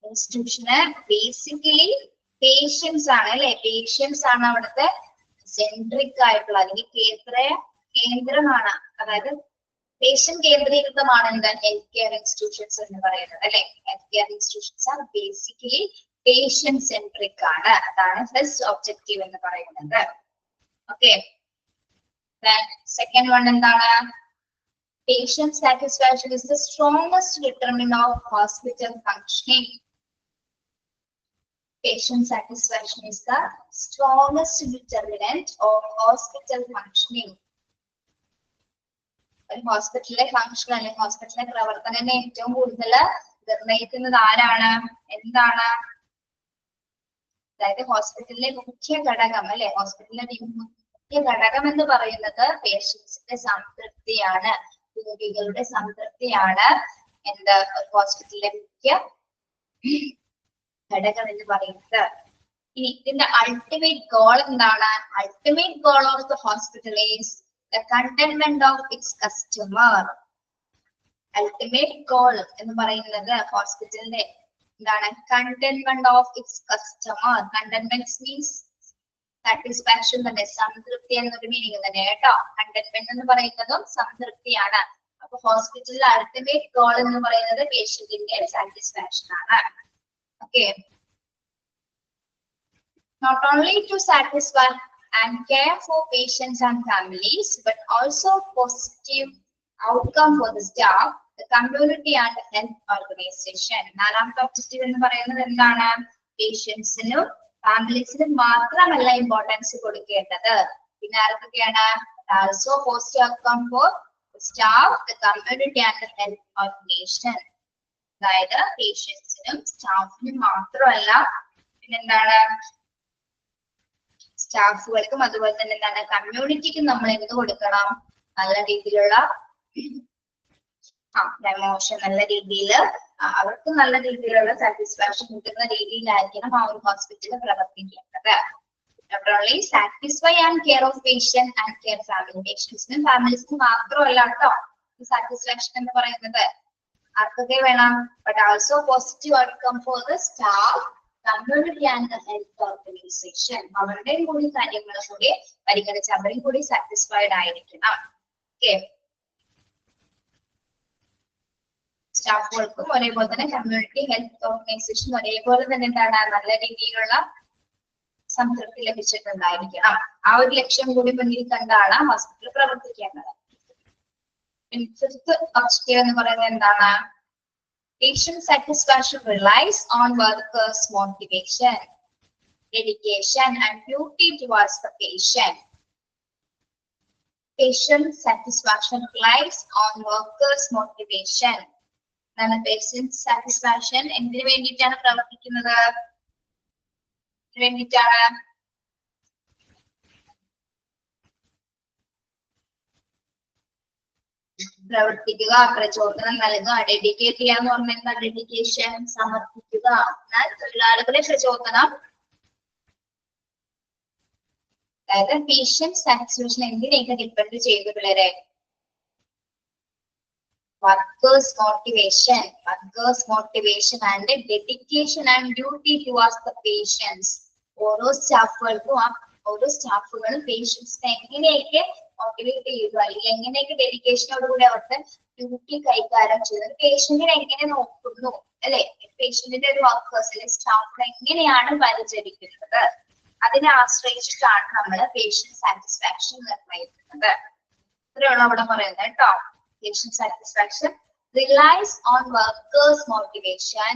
ഇൻസ്റ്റിറ്റ്യൂഷന് ബേസിക്കലി പേഷ്യൻസ് ആണ് അല്ലെ? പേഷ്യൻസ് ആണ് അവിടുത്തെ സെൻട്രിക് ആയിട്ടുള്ള അല്ലെങ്കിൽ കേന്ദ്രമാണ്. അതായത് പേഷ്യന്റ് കേന്ദ്രീകൃതമാണ് എന്താ ഹെൽത്ത് കെയർ ഇൻസ്റ്റിറ്റ്യൂഷൻസ് എന്ന് പറയുന്നത് അല്ലെ. ഹെൽത്ത് കെയർ ഇൻസ്റ്റിറ്റ്യൂഷൻസ് ആണ് ബേസിക്കലി പേഷ്യന്റ് സെൻട്രിക് ആണ്. അതാണ് ഫസ്റ്റ് ഒബ്ജക്റ്റീവ് എന്ന് പറയുന്നത്. ഓക്കെ, സെക്കൻഡ് വൺ എന്താണ്? Patient satisfaction is the strongest determiner of hospital functioning. Patient satisfaction is the strongest determinant of hospital functioning. ഒരു ഹോസ്പിറ്റലിലെ ഫംഗ്ഷൻ അല്ലെങ്കിൽ ഹോസ്പിറ്റലിലെ പ്രവർത്തനം ഏറ്റവും കൂടുതൽ നിർണ്ണയിക്കുന്നത് ആരാണ്? എന്താണ്? അതായത് ഹോസ്പിറ്റലിലെ മുഖ്യ ഘടകം അല്ലെ? ഹോസ്പിറ്റലിലെ മുഖ്യ ഘടകം എന്ന് പറയുന്നത് പേഷ്യൻസിന്റെ സംതൃപ്തിയാണ്, രോഗികളുടെ സംതൃപ്തിയാണ്. എന്താ ഹോസ്പിറ്റലിലെ മുഖ്യ ഘടകം എന്ന് പറയുന്നത്. ഇനി ഇതിന്റെ അൾട്ടിമേറ്റ് ഗോൾ എന്താണ്? Ultimate goal of the hospital is the containment of its customer. Ultimate goal എന്ന് പറയുന്നത് ഹോസ്പിറ്റലിന്റെ എന്താണ്? Containment of its customer. Containment means satisfaction തന്നെ, സംതൃപ്തി എന്നൊരു മീനിങ് തന്നെ കേട്ടോ. കണ്ടെയ്ൻമെന്റ് എന്ന് പറയുന്നതും സംതൃപ്തിയാണ്. അപ്പൊ ഹോസ്പിറ്റലിലെ അൾട്ടിമേറ്റ് ഗോൾ എന്ന് പറയുന്നത് പേഷ്യന്റിന്റെ സാറ്റിസ്ഫാക്ഷൻ ആണ്. Okay. Not only to satisfy and care for patients and families, but also positive outcome for the staff, the community and the health organization. നാലാമത്തെ ഒബ്ജക്റ്റീവ് എന്ന് പറയുന്നത് എന്താണ്? പേഷ്യൻസിനും ഫാമിലീസിനും മാത്രമല്ല ഇമ്പോർട്ടൻസ് കൊടുക്കേണ്ടത്. പിന്നെ ആർക്കൊക്കെയാണ്? Also positive outcome for the staff, the community and the health organization. അതായത് പേഷ്യൻസിനും സ്റ്റാഫിനും മാത്രമല്ല, പിന്നെന്താണ്? സ്റ്റാഫുകൾക്കും അതുപോലെ തന്നെ എന്താണ്? കമ്മ്യൂണിറ്റിക്കും നമ്മൾ എന്ത് കൊടുക്കണം? നല്ല രീതിയിലുള്ള പ്രമോഷൻ, നല്ല രീതിയിൽ അവർക്ക് നല്ല രീതിയിലുള്ള സാറ്റിസ്ഫാക്ഷൻ കിട്ടുന്ന രീതിയിലായിരിക്കണം ആ ഒരു ഹോസ്പിറ്റൽ പ്രവർത്തിക്കേണ്ടത്. Not only satisfy and care of patient and care family. പേഷ്യൻസിനും ഫാമിലീസിനും മാത്രമല്ല കേട്ടോ സാറ്റിസ്ഫാക്ഷൻ എന്ന് പറയുന്നത്. ആർക്കൊക്കെ വേണം? But also positive outcome for the staff, community and the health organisation. അവരുടെയും കൂടി കാര്യങ്ങൾ കൂടി പരിഗണിച്ച് അവരും കൂടി സാറ്റിസ്ഫൈഡ് ആയിരിക്കണം. ഓക്കെ, സ്റ്റാഫുകൾക്കും ഒരേപോലെ തന്നെ കമ്മ്യൂണിറ്റി ഹെൽത്ത് ഓർഗനൈസേഷൻ ഒരേപോലെ തന്നെ എന്താണ്? നല്ല രീതിയിലുള്ള സംതൃപ്തി ലഭിച്ചിട്ടുണ്ടായിരിക്കണം. ആ ഒരു ലക്ഷ്യം കൂടി മുന്നിൽ കണ്ടാണ് ഹോസ്പിറ്റൽ പ്രവർത്തിക്കേണ്ടത്. ഫിഫ്ത്ത് ഒബ്ജക്റ്റീവ് എന്ന് പറയുന്നത് എന്താണ്? Patient satisfaction relies on workers' motivation, dedication, and duty towards the patient. Patient satisfaction relies on workers' motivation. എന്താണ് patient satisfaction? എന്തിനു വേണ്ടിയിട്ടാണ് പ്രവർത്തിക്കുന്നത്? വേണ്ടിയിട്ടാണ് പ്രവർത്തിക്കുക, പ്രചോദനം നൽകുക. ഡെഡിക്കേറ്റ് ചെയ്യുക എന്ന് പറഞ്ഞാൽ എന്താ? ഡെഡിക്കേഷൻ, സമർപ്പിക്കുക. എന്നാൽ തൊഴിലാളികളെ പ്രചോദനം, അതായത് പേഷ്യന്റ് സാറ്റിസ്ഫാക്ഷൻ എന്തിനെയൊക്കെ ഡിപ്പെൻഡ് ചെയ്തു പിള്ളേരെ? Workers motivation and dedication and duty towards the patients. ഓരോ സ്റ്റാഫുകളും പേഷ്യൻസിനെ എങ്ങനെയൊക്കെ മോട്ടിവേറ്റ് ചെയ്യുക, അല്ലെങ്കിൽ എങ്ങനെയൊക്കെ ഡെഡിക്കേഷനോടുകൂടി അവർക്ക് ഡ്യൂട്ടി കൈകാര്യം ചെയ്യുന്നത്, പേഷ്യന്റിനെ എങ്ങനെ നോക്കുന്നു, അല്ലെ? പേഷ്യന്റിന്റെ ഒരു വർക്കേഴ്സ് അല്ലെങ്കിൽ സ്റ്റാഫിനെ എങ്ങനെയാണ് പരിചരിക്കുന്നത്, അതിനെ ആശ്രയിച്ചിട്ടാണ് നമ്മൾ പേഷ്യന്റ് സാറ്റിസ്ഫാക്ഷൻ നിർണ്ണയിക്കുന്നത്. ഇത്രയാണ് അവിടെ പറയുന്നത് കേട്ടോ. Patient satisfaction റിലൈസ് on workers motivation,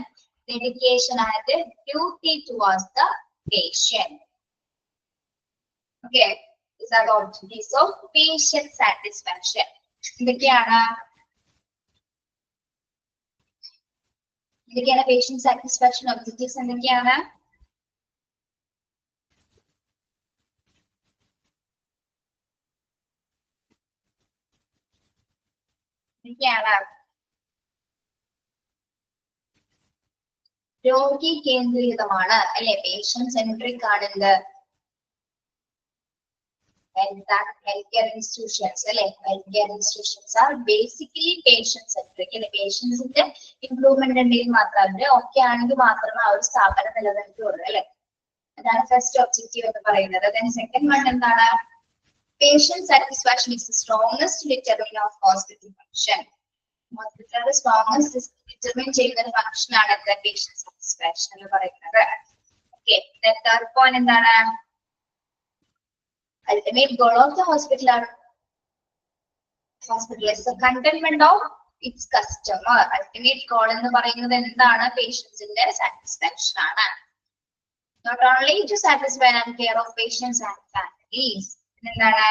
dedication and duty towards the patient. Okay, these are the objectives of patient satisfaction. എന്തൊക്കെയാണ് patient satisfaction objectives? എന്തൊക്കെയാണ്? രോഗി കേന്ദ്രീകൃതമാണ്, അല്ലെ? പേഷ്യന്റ് സെൻട്രിക് ആണെന്ത്? health care institutions, അല്ലെ? health care institutions are basically patient centric. അല്ലെ? പേഷ്യൻസിന്റെ ഇംപ്രൂവ്മെന്റ് ഉണ്ടെങ്കിൽ മാത്രമേ ഒക്കെ ആണെങ്കിൽ മാത്രമേ ആ ഒരു സ്ഥാപനം നിലനിൽക്കുകയുള്ളൂ, അല്ലെ? അതാണ് ഫസ്റ്റ് ഒബ്ജക്റ്റീവ് എന്ന് പറയുന്നത്. ദെൻ സെക്കൻഡ് വൺ എന്താണ്? Patient satisfaction is the strongest determiner of hospital function. ഹോസ്പിറ്റലിന്റെ സ്ട്രോങ്സ്റ്റ് ഡിറ്റർമിൻ ചെയ്യുന്ന ഒരു ഫംഗ്ഷൻ ആണ് പേഷ്യന്റ് സാറ്റിസ്ഫാക്ഷൻ എന്ന് പറയുന്നത്. ഓക്കെ, തേർഡ് പോയിന്റ് എന്താണ്? Ultimate goal of the hospital is the contentment of its customer. Ultimate goal എന്ന് പറയുന്നത് എന്താണ്? പേഷ്യൻസിന്റെ സാറ്റിസ്ഫാക്ഷൻ ആണ്. Not only to satisfy and care of patients and families. എന്താണ്?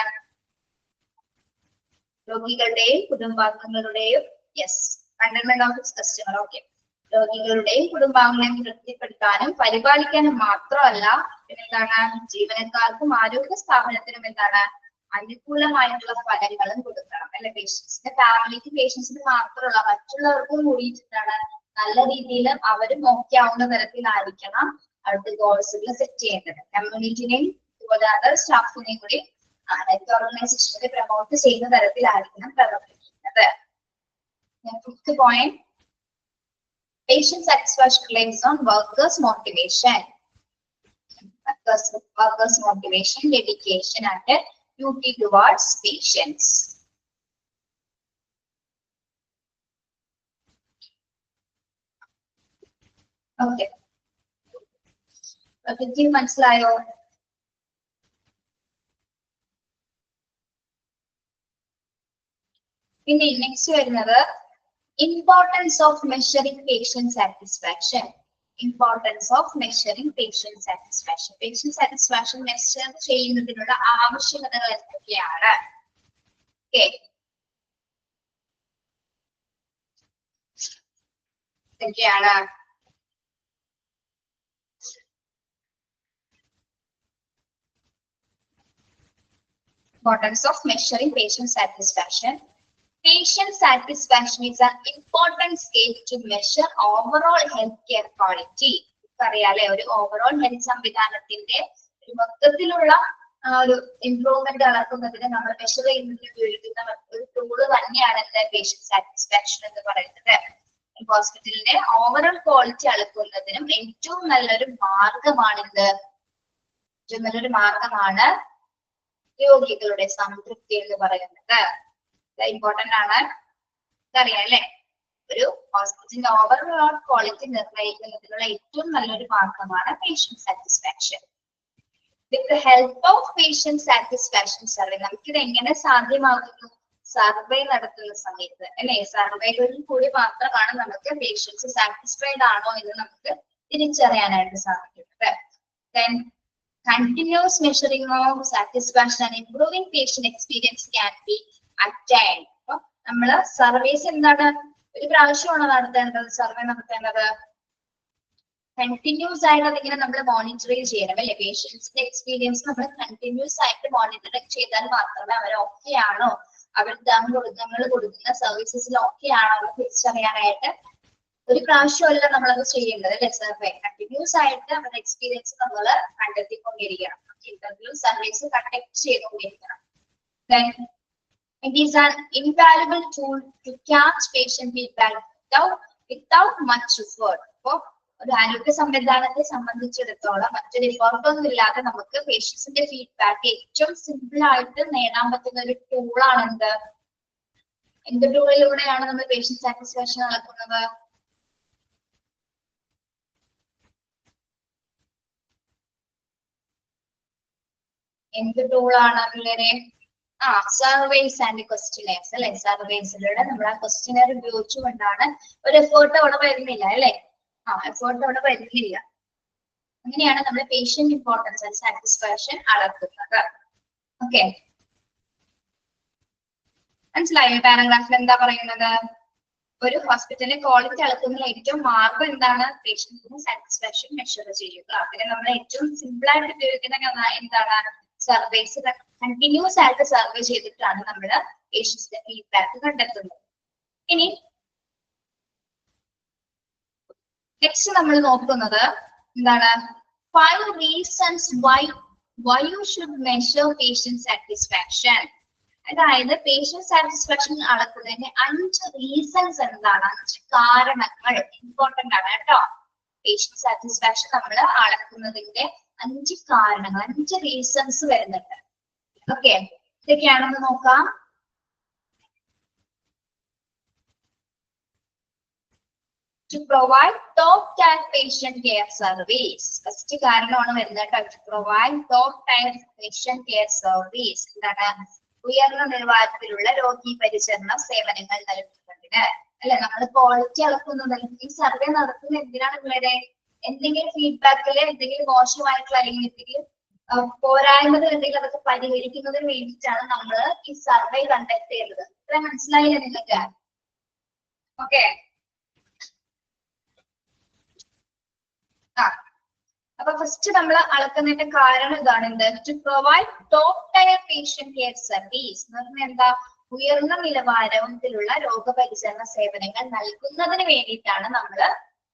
രോഗികളുടെയും കുടുംബാംഗങ്ങളുടെയും contentment of its customer. Okay. രോഗികളുടെയും കുടുംബാംഗങ്ങളെയും തൃപ്തിപ്പെടുത്താനും പരിപാലിക്കാനും മാത്രമല്ല, എന്താണ്? ജീവനക്കാർക്കും ആരോഗ്യ സ്ഥാപനത്തിനും എന്താണ്? അനുകൂലമായിട്ടുള്ള ഫലങ്ങളും കൊടുക്കണം, അല്ലെ? പേഷ്യൻസിന്റെ ഫാമിലിക്ക് പേഷ്യൻസിന് മാത്രമല്ല മറ്റുള്ളവർക്കും കൂടിയിട്ടാണ് നല്ല രീതിയിൽ അവരും ഓക്കെ ആവുന്ന തരത്തിലായിരിക്കണം അടുത്ത ഗോൾസുകൾ സെറ്റ് ചെയ്യേണ്ടത്. കമ്മ്യൂണിറ്റിനെയും കൂടാതെ സ്റ്റാഫിനെയും കൂടി ഓർഗനൈസേഷനെ പ്രൊമോട്ട് ചെയ്യുന്ന തരത്തിലായിരിക്കണം പ്രവർത്തിക്കുന്നത്. Fifth point, patient satisfaction relies on workers' motivation. Workers' motivation, dedication, and duty towards patients. Okay. Objective മനസ്സിലായോ? പിന്നെ നെക്സ്റ്റ് വരുന്നത് importance of measuring patient satisfaction. Importance of measuring patient satisfaction. Patient satisfaction measure ചെയ്യുന്നതിനുള്ള ആവശ്യകതകൾ എന്തൊക്കെയാണ്? Okay. എന്തൊക്കെയാണ്? Importance of measuring patient satisfaction. Patient satisfaction is an important scale to measure overall healthcare quality. അറിയാലേ, ഒരു ഓവറോൾ ഹെൽത്ത് സംവിധാനത്തിന്റെ ഒരു മൊത്തത്തിലുള്ള ഒരു ഇംപ്രൂവ്മെന്റ് അളക്കുന്നതിന് നമ്മൾ മെഷർ ചെയ്യുന്നതിന് ഉപയോഗിക്കുന്ന ഒരു ടൂള് തന്നെയാണ് പേഷ്യന്റ് സാറ്റിസ്ഫാക്ഷൻ എന്ന് പറയുന്നത്. ഹോസ്പിറ്റലിന്റെ ഓവറോൾ ക്വാളിറ്റി അളക്കുന്നതിനും ഏറ്റവും നല്ലൊരു മാർഗമാണിത്. ഏറ്റവും നല്ലൊരു മാർഗമാണ് രോഗികളുടെ സംതൃപ്തി എന്ന് പറയുന്നത്. ഇമ്പോർട്ടന്റ് ആണ്, അറിയാം അല്ലെ? ഒരു ഹോസ്പിറ്റലിന്റെ ഓവറോൾ ക്വാളിറ്റി നിർണ്ണയിക്കുന്നതിനുള്ള ഏറ്റവും നല്ലൊരു മാർഗമാണ് patient satisfaction. With the help of patient satisfaction survey നമുക്കിത് എങ്ങനെ സാധ്യമാകുന്നു? സർവേ നടത്തുന്ന സമയത്ത് അല്ലെ, സർവേകളിൽ കൂടി മാത്രമാണ് നമുക്ക് പേഷ്യൻസ് സാറ്റിസ്ഫൈഡ് ആണോ എന്ന് നമുക്ക് തിരിച്ചറിയാനായിട്ട് സാധിക്കുന്നത്. Then continuous measuring of satisfaction and improving patient experience can be attained. അപ്പൊ നമ്മള് സർവേസ് എന്താണ്, ഒരു പ്രാവശ്യമാണ് നടത്തേണ്ടത് സർവേ നടത്തേണ്ടത്, കണ്ടിന്യൂസ് ആയിട്ട് അതിങ്ങനെ നമ്മൾ മോണിറ്റർ ചെയ്യണം അല്ലെ. പേഷ്യൻസിന്റെ എക്സ്പീരിയൻസ് നമ്മൾ കണ്ടിന്യൂസ് ആയിട്ട് മോണിറ്റർ ചെയ്താൽ മാത്രമേ അവർ ഓക്കെ ആണോ, അവർ നമ്മൾ കൊടുക്കുന്ന സർവീസസിൽ ഓക്കെ ആണോ എന്ന് തിരിച്ചറിയാനായിട്ട് ഒരു പ്രാവശ്യമല്ല നമ്മളത് ചെയ്യേണ്ടത് അല്ലെ. സർവേ കണ്ടിന്യൂസ് ആയിട്ട് അവരുടെ എക്സ്പീരിയൻസ് നമ്മൾ കണ്ടെത്തിക്കൊണ്ടിരിക്കണം, ഇന്റർവ്യൂ സർവീസ് കണ്ടക്ട് ചെയ്തുകൊണ്ടിരിക്കണം. Then it is an invaluable tool to catch patient feedback without much effort. അപ്പോ ഒരു ആരോഗ്യ സംവിധാനത്തെ സംബന്ധിച്ചിടത്തോളം മറ്റൊരു എഫേർട്ടൊന്നും ഇല്ലാതെ നമുക്ക് പേഷ്യൻസിന്റെ ഫീഡ്ബാക്ക് ഏറ്റവും സിമ്പിൾ ആയിട്ട് നേടാൻ പറ്റുന്ന ഒരു ടൂളാണ് എന്ത്, എന്ത് ടൂളിലൂടെയാണ് നമ്മൾ പേഷ്യന്റ് സാറ്റിസ്ഫാക്ഷൻ അളക്കുന്നത്? എന്ത് ടൂളാണ് പിള്ളേരെ? സർവേസ് ആൻഡ് ക്വസ്റ്റ്യനേഴ്സ് അല്ലെ. സർവേസിലൂടെ നമ്മൾ ആ ക്വസ്റ്റ്യനർ ഉപയോഗിച്ചുകൊണ്ടാണ്, ഒരു എഫേർട്ട് അവിടെ വരുന്നില്ല അല്ലെ, എഫേർട്ട് അവിടെ വരുന്നില്ല. അങ്ങനെയാണ് നമ്മൾ പേഷ്യന്റ് ഇമ്പോർട്ടൻസ് ആൻഡ് സാറ്റിസ്ഫാക്ഷൻ അളക്കുന്നത്. ഓക്കെ, മനസ്സിലായോ? പാരഗ്രാഫിൽ എന്താ പറയുന്നത്? ഒരു ഹോസ്പിറ്റലിന്റെ ക്വാളിറ്റി അളക്കുന്നതിൽ ഏറ്റവും മാർഗം എന്താണ്? പേഷ്യന്റിന്റെ സാറ്റിസ്ഫാക്ഷൻ മെഷർ ചെയ്യുക. അതിന് നമ്മൾ ഏറ്റവും സിമ്പിൾ ആയിട്ട് ഉപയോഗിക്കുന്ന എന്താണ്? സർവേസ്. കണ്ടിന്യൂസ് ആയിട്ട് സർവേ ചെയ്തിട്ടാണ് നമ്മൾ പേഷ്യൻസിന്റെ ഫീഡ്ബാക്ക് കണ്ടെത്തുന്നത്. ഇനി നെക്സ്റ്റ് നമ്മൾ നോക്കുന്നത് എന്താണ്? 5 reasons why you should measure patient satisfaction. അതായത് പേഷ്യന്റ് സാറ്റിസ്ഫാക്ഷൻ അളക്കുന്നതിന് 5 റീസൺസ് എന്താണ്, 5 കാരണങ്ങൾ ഇമ്പോർട്ടന്റ് ആണ് കേട്ടോ. പേഷ്യന്റ് സാറ്റിസ്ഫാക്ഷൻ നമ്മൾ അളക്കുന്നതിന്റെ 5 കാരണങ്ങൾ, 5 റീസൺസ് വരുന്നുണ്ട്. ഓക്കെ, ഇതൊക്കെയാണെന്ന് നോക്കാം. To provide top-tier patient care service. First കാരണമാണ് വരുന്നത് കേട്ടോ. To provide top-tier patient care service. എന്താണ്? ഉയർന്ന നിലവാരത്തിലുള്ള രോഗി പരിചരണ സേവനങ്ങൾ നൽകുന്നതിന് അല്ലെ. നമ്മൾ ക്വാളിറ്റി അളക്കുന്നത്, ഈ സർവേ നടത്തുന്നത് എന്തിനാണ് പിള്ളേരെ? എന്തെങ്കിലും ഫീഡ്ബാക്കില് എന്തെങ്കിലും മോശമായിട്ടുള്ള അല്ലെങ്കിൽ എന്തെങ്കിലും പോരായ്മകൾ എന്തെങ്കിലും അതൊക്കെ പരിഹരിക്കുന്നതിന് വേണ്ടിയിട്ടാണ് നമ്മൾ ഈ സർവേ കണ്ടക്ട് ചെയ്യുന്നത്. ഇത്ര മനസ്സിലായില്ലേ നിങ്ങൾക്ക്? ഓക്കെ, അപ്പൊ ഫസ്റ്റ് നമ്മൾ അളക്കുന്നതിന്റെ കാരണം ഇതാണ്, എന്ത്? To provide top tier patient care service എന്ന് പറഞ്ഞാൽ എന്താ? ഉയർന്ന നിലവാരത്തിലുള്ള രോഗപരിചരണ സേവനങ്ങൾ നൽകുന്നതിന് വേണ്ടിയിട്ടാണ് നമ്മൾ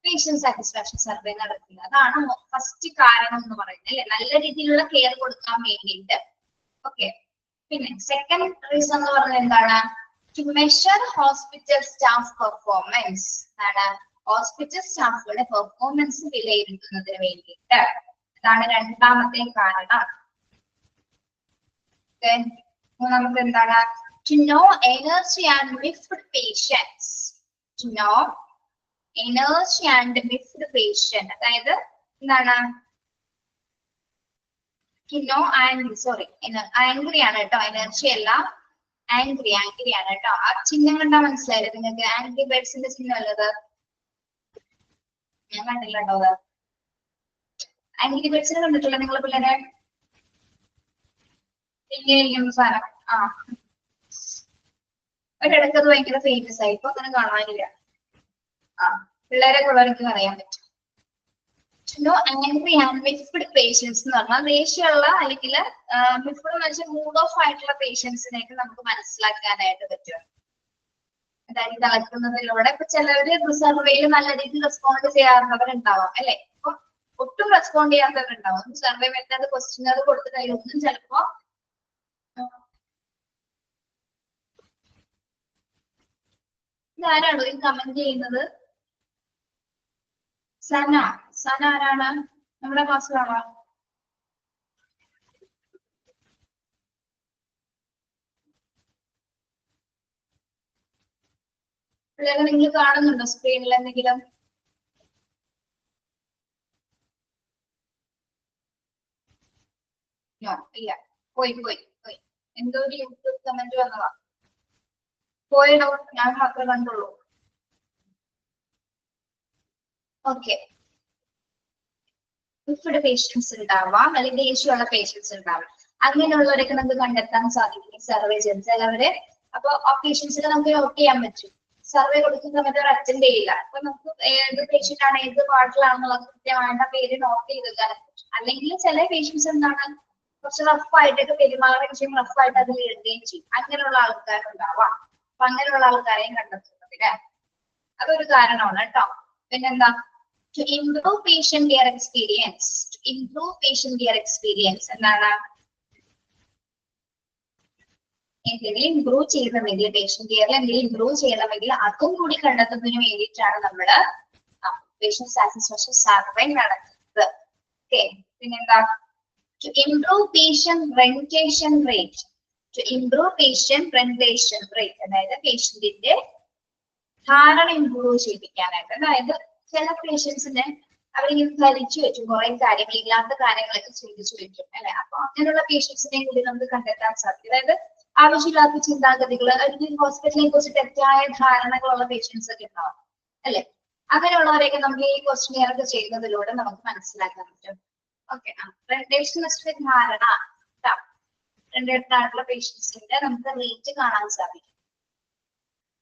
പേഷ്യന്റ് സാറ്റിസ്ഫാക്ഷൻ സർവേ നടത്തുന്നത്. അതാണ് ഫസ്റ്റ് കാരണം എന്ന് പറയുന്നത് അല്ലെ, നല്ല രീതിയിലുള്ള കെയർ കൊടുക്കാൻ വേണ്ടിയിട്ട്. ഓക്കെ, പിന്നെ സെക്കൻഡ് റീസൺ എന്ന് പറഞ്ഞത് എന്താണ്? To measure hospital staff performance. ആണ് ഹോസ്പിറ്റൽ സ്റ്റാഫുകളുടെ പെർഫോമൻസ് വിലയിരുത്തുന്നതിന് വേണ്ടിയിട്ട്. അതാണ് രണ്ടാമത്തെ കാരണം. മൂന്നാമത്തെ എന്താണ്? To know energy and miffed patients. To know energy and miffed patient. അതായത് എന്താണ്? നോ ആംഗ്രി, സോറി ആംഗ്രി ആണ് കേട്ടോ, എനർജി അല്ല, ആംഗ്രി ആണ് കേട്ടോ. ആ ചിഹ്നം കണ്ടാ മനസ്സിലായില്ലേ നിങ്ങൾക്ക്? ആംഗ്രി ബേർഡ്സിന്റെ ചിഹ്നം അല്ലത്, ഞാൻ കണ്ടില്ലട്ടോ. അത് ആംഗ്രി ബേർഡ്സിനെ കണ്ടിട്ടില്ല നിങ്ങളെ പിള്ളേരെ? ഇങ്ങനെ സാധനം. ഒരിടക്ക് അത് ഭയങ്കര ഫേമസ് ആയി, ഇപ്പൊ അങ്ങനെ കാണാനില്ല. പിള്ളേരെ ഉള്ളവർക്ക് അറിയാൻ പറ്റും. ആംഗ്രി ആൻഡ് മിഫ്ഡ് പേഷ്യൻസ് എന്ന് പറഞ്ഞാൽ ദേഷ്യമുള്ള അല്ലെങ്കിൽ മിഫ്ഡ് എന്ന് വെച്ചാൽ മൂഡ് ഓഫ് ആയിട്ടുള്ള പേഷ്യൻസിനെയൊക്കെ നമുക്ക് മനസ്സിലാക്കാനായിട്ട് പറ്റും. അതായത് കളക്കുന്നതിലൂടെ ഇപ്പൊ ചിലവര് സർവേയിൽ നല്ല രീതിയിൽ റെസ്പോണ്ട് ചെയ്യാറുള്ളവരുണ്ടാവാം അല്ലെ. അപ്പൊ ഒട്ടും റെസ്പോണ്ട് ചെയ്യാത്തവരുണ്ടാവും. സർവേ മെത്തേഡ് ക്വസ്റ്റ്യനർ കൊടുത്തിട്ട് അതിലൊന്നും ചിലപ്പോ ഇതാരാണോ ഈ കമന്റ് ചെയ്യുന്നത്? സന. സന ആരാണ്? നമ്മുടെ ക്ലാസ്സിലാണോ? പിള്ളേരെ നിങ്ങൾ കാണുന്നുണ്ടോ സ്ക്രീനിൽ എന്തെങ്കിലും? ഇല്ല, പോയി എന്തോ ഒരു യൂട്യൂബ് കമന്റ് വന്നതാ. പോയടോ, ഞാൻ മാത്രമേ കണ്ടുള്ളൂ. ഓക്കെ, ഇഫ്ഡ് പേഷ്യൻസ് ഉണ്ടാവാം, അല്ലെങ്കിൽ ദേഷ്യമുള്ള പേഷ്യൻസ് ഉണ്ടാവാം. അങ്ങനെയുള്ളവരൊക്കെ നമുക്ക് കണ്ടെത്താൻ സാധിക്കും സർവേ ചെയ്ത് ചിലവര്. അപ്പൊ ആ പേഷ്യൻസിനെ നമുക്ക് നോട്ട് ചെയ്യാൻ പറ്റും. സർവേ കൊടുക്കുന്ന സമയത്ത് അവർ അറ്റൻഡ് ചെയ്യില്ല. അപ്പൊ നമുക്ക് ഏത് പേഷ്യന്റ് ആണ് ഏത് വാർഡിലാണെന്നുള്ളത് കൃത്യമായിട്ട് പേര് നോട്ട് ചെയ്ത് വെക്കാൻ പറ്റും. അല്ലെങ്കിൽ ചില പേഷ്യൻസ് എന്താണ് കുറച്ച് റഫായിട്ടൊക്കെ പെരുമാറുകയും ചെയ്യും, റഫായിട്ട് അതിൽ എഴുതുകയും ചെയ്യും. അങ്ങനെയുള്ള ആൾക്കാരുണ്ടാവാം. അപ്പൊ അങ്ങനെയുള്ള ആൾക്കാരെയും കണ്ടെത്തുന്നതിന് അതൊരു കാരണമാണ് കേട്ടോ. പിന്നെന്താ, to improve patient care experience. To improve patient care experience എന്താണ്, എന്തെങ്കിലും ഇംപ്രൂവ് ചെയ്യണമെങ്കിൽ പേഷ്യന്റ് കെയറിൽ എന്തെങ്കിലും ഇംപ്രൂവ് ചെയ്യണമെങ്കിൽ അതും കൂടി കണ്ടെത്തുന്നതിന് വേണ്ടിയിട്ടാണ് നമ്മള് പേഷ്യന്റ് സാറ്റിസ്ഫാക്ഷൻ സർവേ നടത്തുന്നത്. ഓക്കെ, പിന്നെന്താ, to improve patient retention rate. To improve patient retention rate അതായത് പേഷ്യന്റിന്റെ ധാരണ ഇംപ്രൂവ് ചെയ്യിപ്പിക്കാനായിട്ട്. അതായത് ചില പേഷ്യൻസിനെ അവരിങ്ങനെ ധരിച്ചു വെച്ചു, കുറെ കാര്യങ്ങൾ ഇല്ലാത്ത കാര്യങ്ങളൊക്കെ ചിന്തിച്ചു വെക്കും അല്ലെ. അപ്പൊ അങ്ങനെയുള്ള പേഷ്യൻസിനെയും കൂടി നമുക്ക് കണ്ടെത്താൻ സാധിക്കും. അതായത് ആവശ്യമില്ലാത്ത ചിന്താഗതികൾ, അല്ലെങ്കിൽ ഹോസ്പിറ്റലിനെ കുറിച്ച് തെറ്റായ ധാരണകളുള്ള പേഷ്യൻസ് ഒക്കെ ഉണ്ടാവും അല്ലെ. അങ്ങനെയുള്ളവരെയൊക്കെ നമുക്ക് ഈ ക്വസ്റ്റ്യൻ ഒക്കെ ചെയ്യുന്നതിലൂടെ നമുക്ക് മനസ്സിലാക്കാൻ പറ്റും. ഓക്കെ, റെന്റേഷനിസ്റ്റ് ധാരണ റെന്റേഡ് ആയിട്ടുള്ള പേഷ്യൻസിന്റെ നമുക്ക് റേറ്റ് കാണാൻ സാധിക്കും.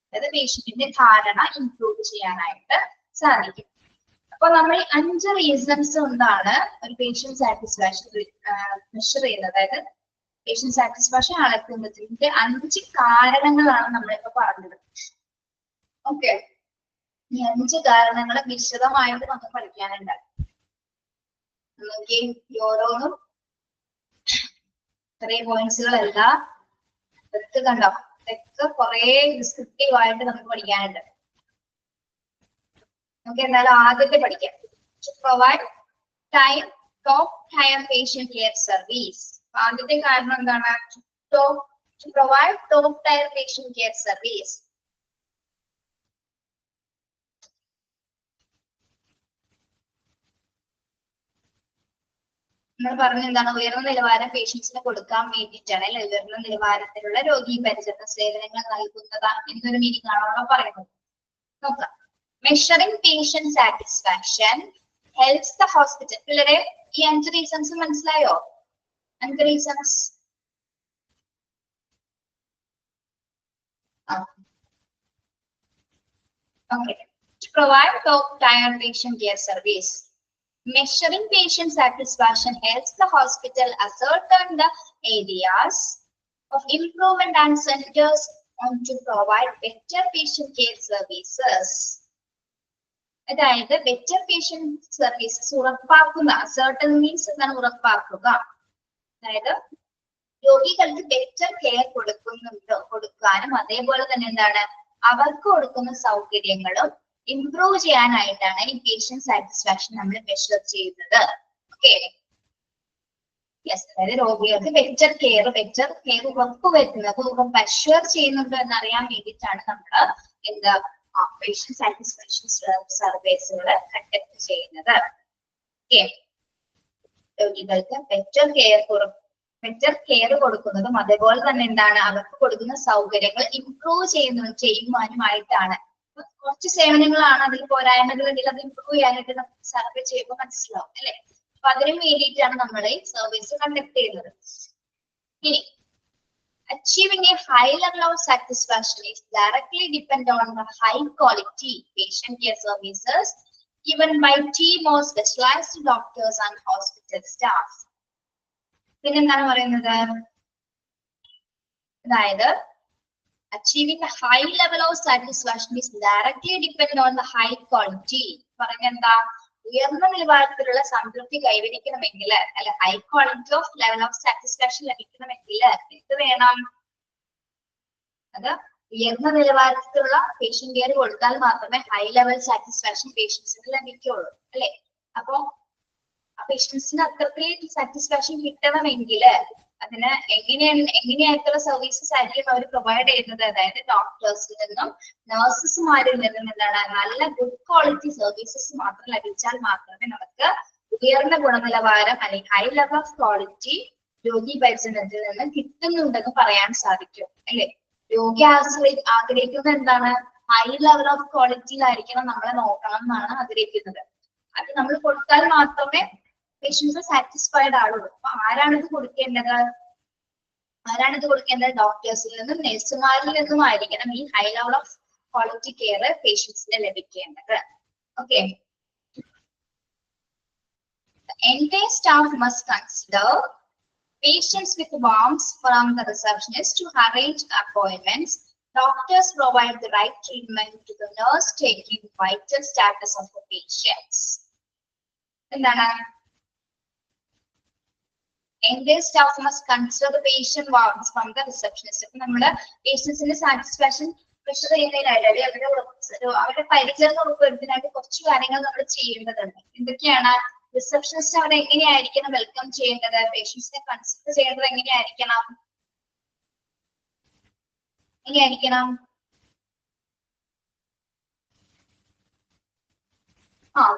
അതായത് പേഷ്യന്റിന്റെ ധാരണ ഇംപ്രൂവ് ചെയ്യാനായിട്ട് സാധിക്കും. അപ്പൊ നമ്മൾ 5 റീസൺസ് കൊണ്ടാണ് ഒരു പേഷ്യന്റ് സാറ്റിസ്ഫാക്ഷൻ മെഷർ ചെയ്യുന്നത്. അതായത് പേഷ്യന്റ് സാറ്റിസ്ഫാക്ഷൻ അളക്കുന്നതിന്റെ 5 കാരണങ്ങളാണ് നമ്മളിപ്പോ പറഞ്ഞത്. ഓക്കെ, ഈ 5 കാരണങ്ങൾ വിശദമായിട്ട് നമുക്ക് പഠിക്കാനുണ്ട്. നോക്കി, ഓരോന്നും ചെറിയ പോയിന്റ്സുകളല്ല, ഇതൊക്കെ കണ്ടോ, ഇതൊക്കെ കുറെ ഡിസ്ക്രിപ്റ്റീവ് ആയിട്ട് നമുക്ക് പഠിക്കാനുണ്ട്. നമുക്ക് എന്തായാലും ആദ്യത്തെ പഠിക്കാം. To provide top tier patient care service. ആദ്യത്തെ കാരണം എന്താണ്, to provide top tier patient care service. നമ്മൾ പറഞ്ഞ എന്താണ്, ഉയർന്ന നിലവാരം പേഷ്യൻസിന് കൊടുക്കാൻ വേണ്ടിയിട്ടാണ് അല്ലെ, ഉയർന്ന നിലവാരത്തിലുള്ള രോഗി പരിചരണ സേവനങ്ങൾ നൽകുന്നതാണ് എന്നൊരു മീനിങ് ആണോ നമ്മൾ പറയുന്നത്. നോക്കാം, measuring patient satisfaction helps the hospital. പിള്ളേരെ ഈ 5 റീസൺസ് മനസ്സിലായോ? 5 reasons. Okay, to provide top tier patient care service. Measuring patient satisfaction helps the hospital ascertain the areas of improvement and centers on to provide better patient care services. അതായത് ബെറ്റർ പേഷ്യന്റ് സർവീസസ് ഉറപ്പാക്കുന്ന, സർട്ടൻ മീൻസ് എന്താണ്, ഉറപ്പാക്കുക. അതായത് രോഗികൾക്ക് ബെറ്റർ കെയർ കൊടുക്കാനും അതേപോലെ തന്നെ എന്താണ് അവർക്ക് കൊടുക്കുന്ന സൗകര്യങ്ങളും ഇംപ്രൂവ് ചെയ്യാനായിട്ടാണ് ഈ പേഷ്യന്റ് സാറ്റിസ്ഫാക്ഷൻ നമ്മൾ മെഷർ ചെയ്യുന്നത്. ഓക്കെ, യെസ്, അതായത് രോഗികൾക്ക് ബെറ്റർ കെയർ ഉറപ്പുവരുത്തുന്നത്, അഷ്വർ ചെയ്യുന്നുണ്ടോ എന്നറിയാൻ വേണ്ടിയിട്ടാണ് നമ്മൾ എന്താ പേഷ്യന്റ് സാറ്റിസ്ഫാക്ഷൻ സർവേസുകൾ കണ്ടക്ട് ചെയ്യുന്നത്. ഓക്കെ, രോഗികൾക്ക് ബെറ്റർ കെയർ കൊടുക്കുന്നതും അതേപോലെ തന്നെ എന്താണ് അവർക്ക് കൊടുക്കുന്ന സൗകര്യങ്ങൾ ഇംപ്രൂവ് ചെയ്യുവാനുമായിട്ടാണ്. കുറച്ച് സേവനങ്ങളാണ് അതിൽ പോരായ്മകളുണ്ടെങ്കിൽ അത് ഇംപ്രൂവ് ചെയ്യാനായിട്ട് നമുക്ക് സർവേ ചെയ്യുമ്പോൾ മനസ്സിലാവും അല്ലെ. അപ്പൊ അതിനു വേണ്ടിയിട്ടാണ് നമ്മൾ ഈ സർവീസ് കണ്ടക്ട് ചെയ്യുന്നത്. ഇനി achieving a high level of satisfaction is directly dependent on the high quality patient care services given by team of specialized doctors and hospital staff. പിന്നെന്താണ് പറയുന്നത്, അതായത് achieving a high level of satisfaction is directly dependent on the high quality. പറഞ്ഞെന്താ, ഉയർന്ന നിലവാരത്തിലുള്ള സംതൃപ്തി കൈവരിക്കണമെങ്കിൽ അല്ലെ, high quality of level of satisfaction ലഭിക്കണമെങ്കിൽ എന്ത് വേണം, അത് ഉയർന്ന നിലവാരത്തിലുള്ള പേഷ്യന്റ് കെയർ കൊടുത്താൽ മാത്രമേ ഹൈ ലെവൽ സാറ്റിസ്ഫാക്ഷൻ പേഷ്യൻസിന് ലഭിക്കുള്ളൂ അല്ലെ. അപ്പൊ ആ പേഷ്യൻസിന് അത്രത്തിൽ സാറ്റിസ്ഫാക്ഷൻ കിട്ടണമെങ്കിൽ അതിന് എങ്ങനെയായിട്ടുള്ള സർവീസസ് ആയിരിക്കും അവർ പ്രൊവൈഡ് ചെയ്യുന്നത്, അതായത് ഡോക്ടേഴ്സിൽ നിന്നും നഴ്സസ്മാരിൽ നിന്നും എന്താണ് നല്ല ഗുഡ് ക്വാളിറ്റി സർവീസസ് മാത്രം ലഭിച്ചാൽ മാത്രമേ നമുക്ക് ഉയർന്ന ഗുണനിലവാരം അല്ലെങ്കിൽ ഹൈ ലെവൽ ഓഫ് ക്വാളിറ്റി രോഗി പരിചരണത്തിൽ നിന്ന് കിട്ടുന്നുണ്ടെന്ന് പറയാൻ സാധിക്കും അല്ലെ. രോഗി ആഗ്രഹിക്കുന്നത് എന്താണ്? ഹൈ ലെവൽ ഓഫ് ക്വാളിറ്റിയിലായിരിക്കണം നമ്മളെ നോക്കണം എന്നാണ് ആഗ്രഹിക്കുന്നത്. അത് നമ്മൾ കൊടുത്താൽ മാത്രമേ പേഷ്യൻസ് സാറ്റിസ്ഫൈഡ് ആവുള്ളൂ. അപ്പൊ ആരാണിത് കൊടുക്കേണ്ടത്? ഡോക്ടേഴ്സിൽ നിന്നും നഴ്സുമാരിൽ നിന്നും ആയിരിക്കണം ഈ high level of quality care പേഷ്യൻസിന് ലഭിക്കേണ്ടത്. Okay. The entire staff must consider patients with warmth from the receptionist to arrange appointments. Doctors provide the right treatment to the nurse taking vital status of the patients. എന്താണ്? Entire staff must consider the patient warmth from the receptionist. അപ്പൊ നമ്മള് പേഷ്യൻസിന്റെ സാറ്റിസ്ഫാക്ഷൻ മെഷർ ചെയ്യുന്നതിനായിട്ട് അവരുടെ പരിചരണം ഉറപ്പുവരുത്താനായിട്ട് കുറച്ച് കാര്യങ്ങൾ നമ്മൾ ചെയ്യേണ്ടതുണ്ട്. എന്തൊക്കെയാണ്? റിസപ്ഷനിസ്റ്റ് അവിടെ എങ്ങനെയായിരിക്കണം വെൽക്കം ചെയ്യേണ്ടത്? പേഷ്യൻസിനെ കൺസിഡർ ചെയ്യേണ്ടത് എങ്ങനെയായിരിക്കണം?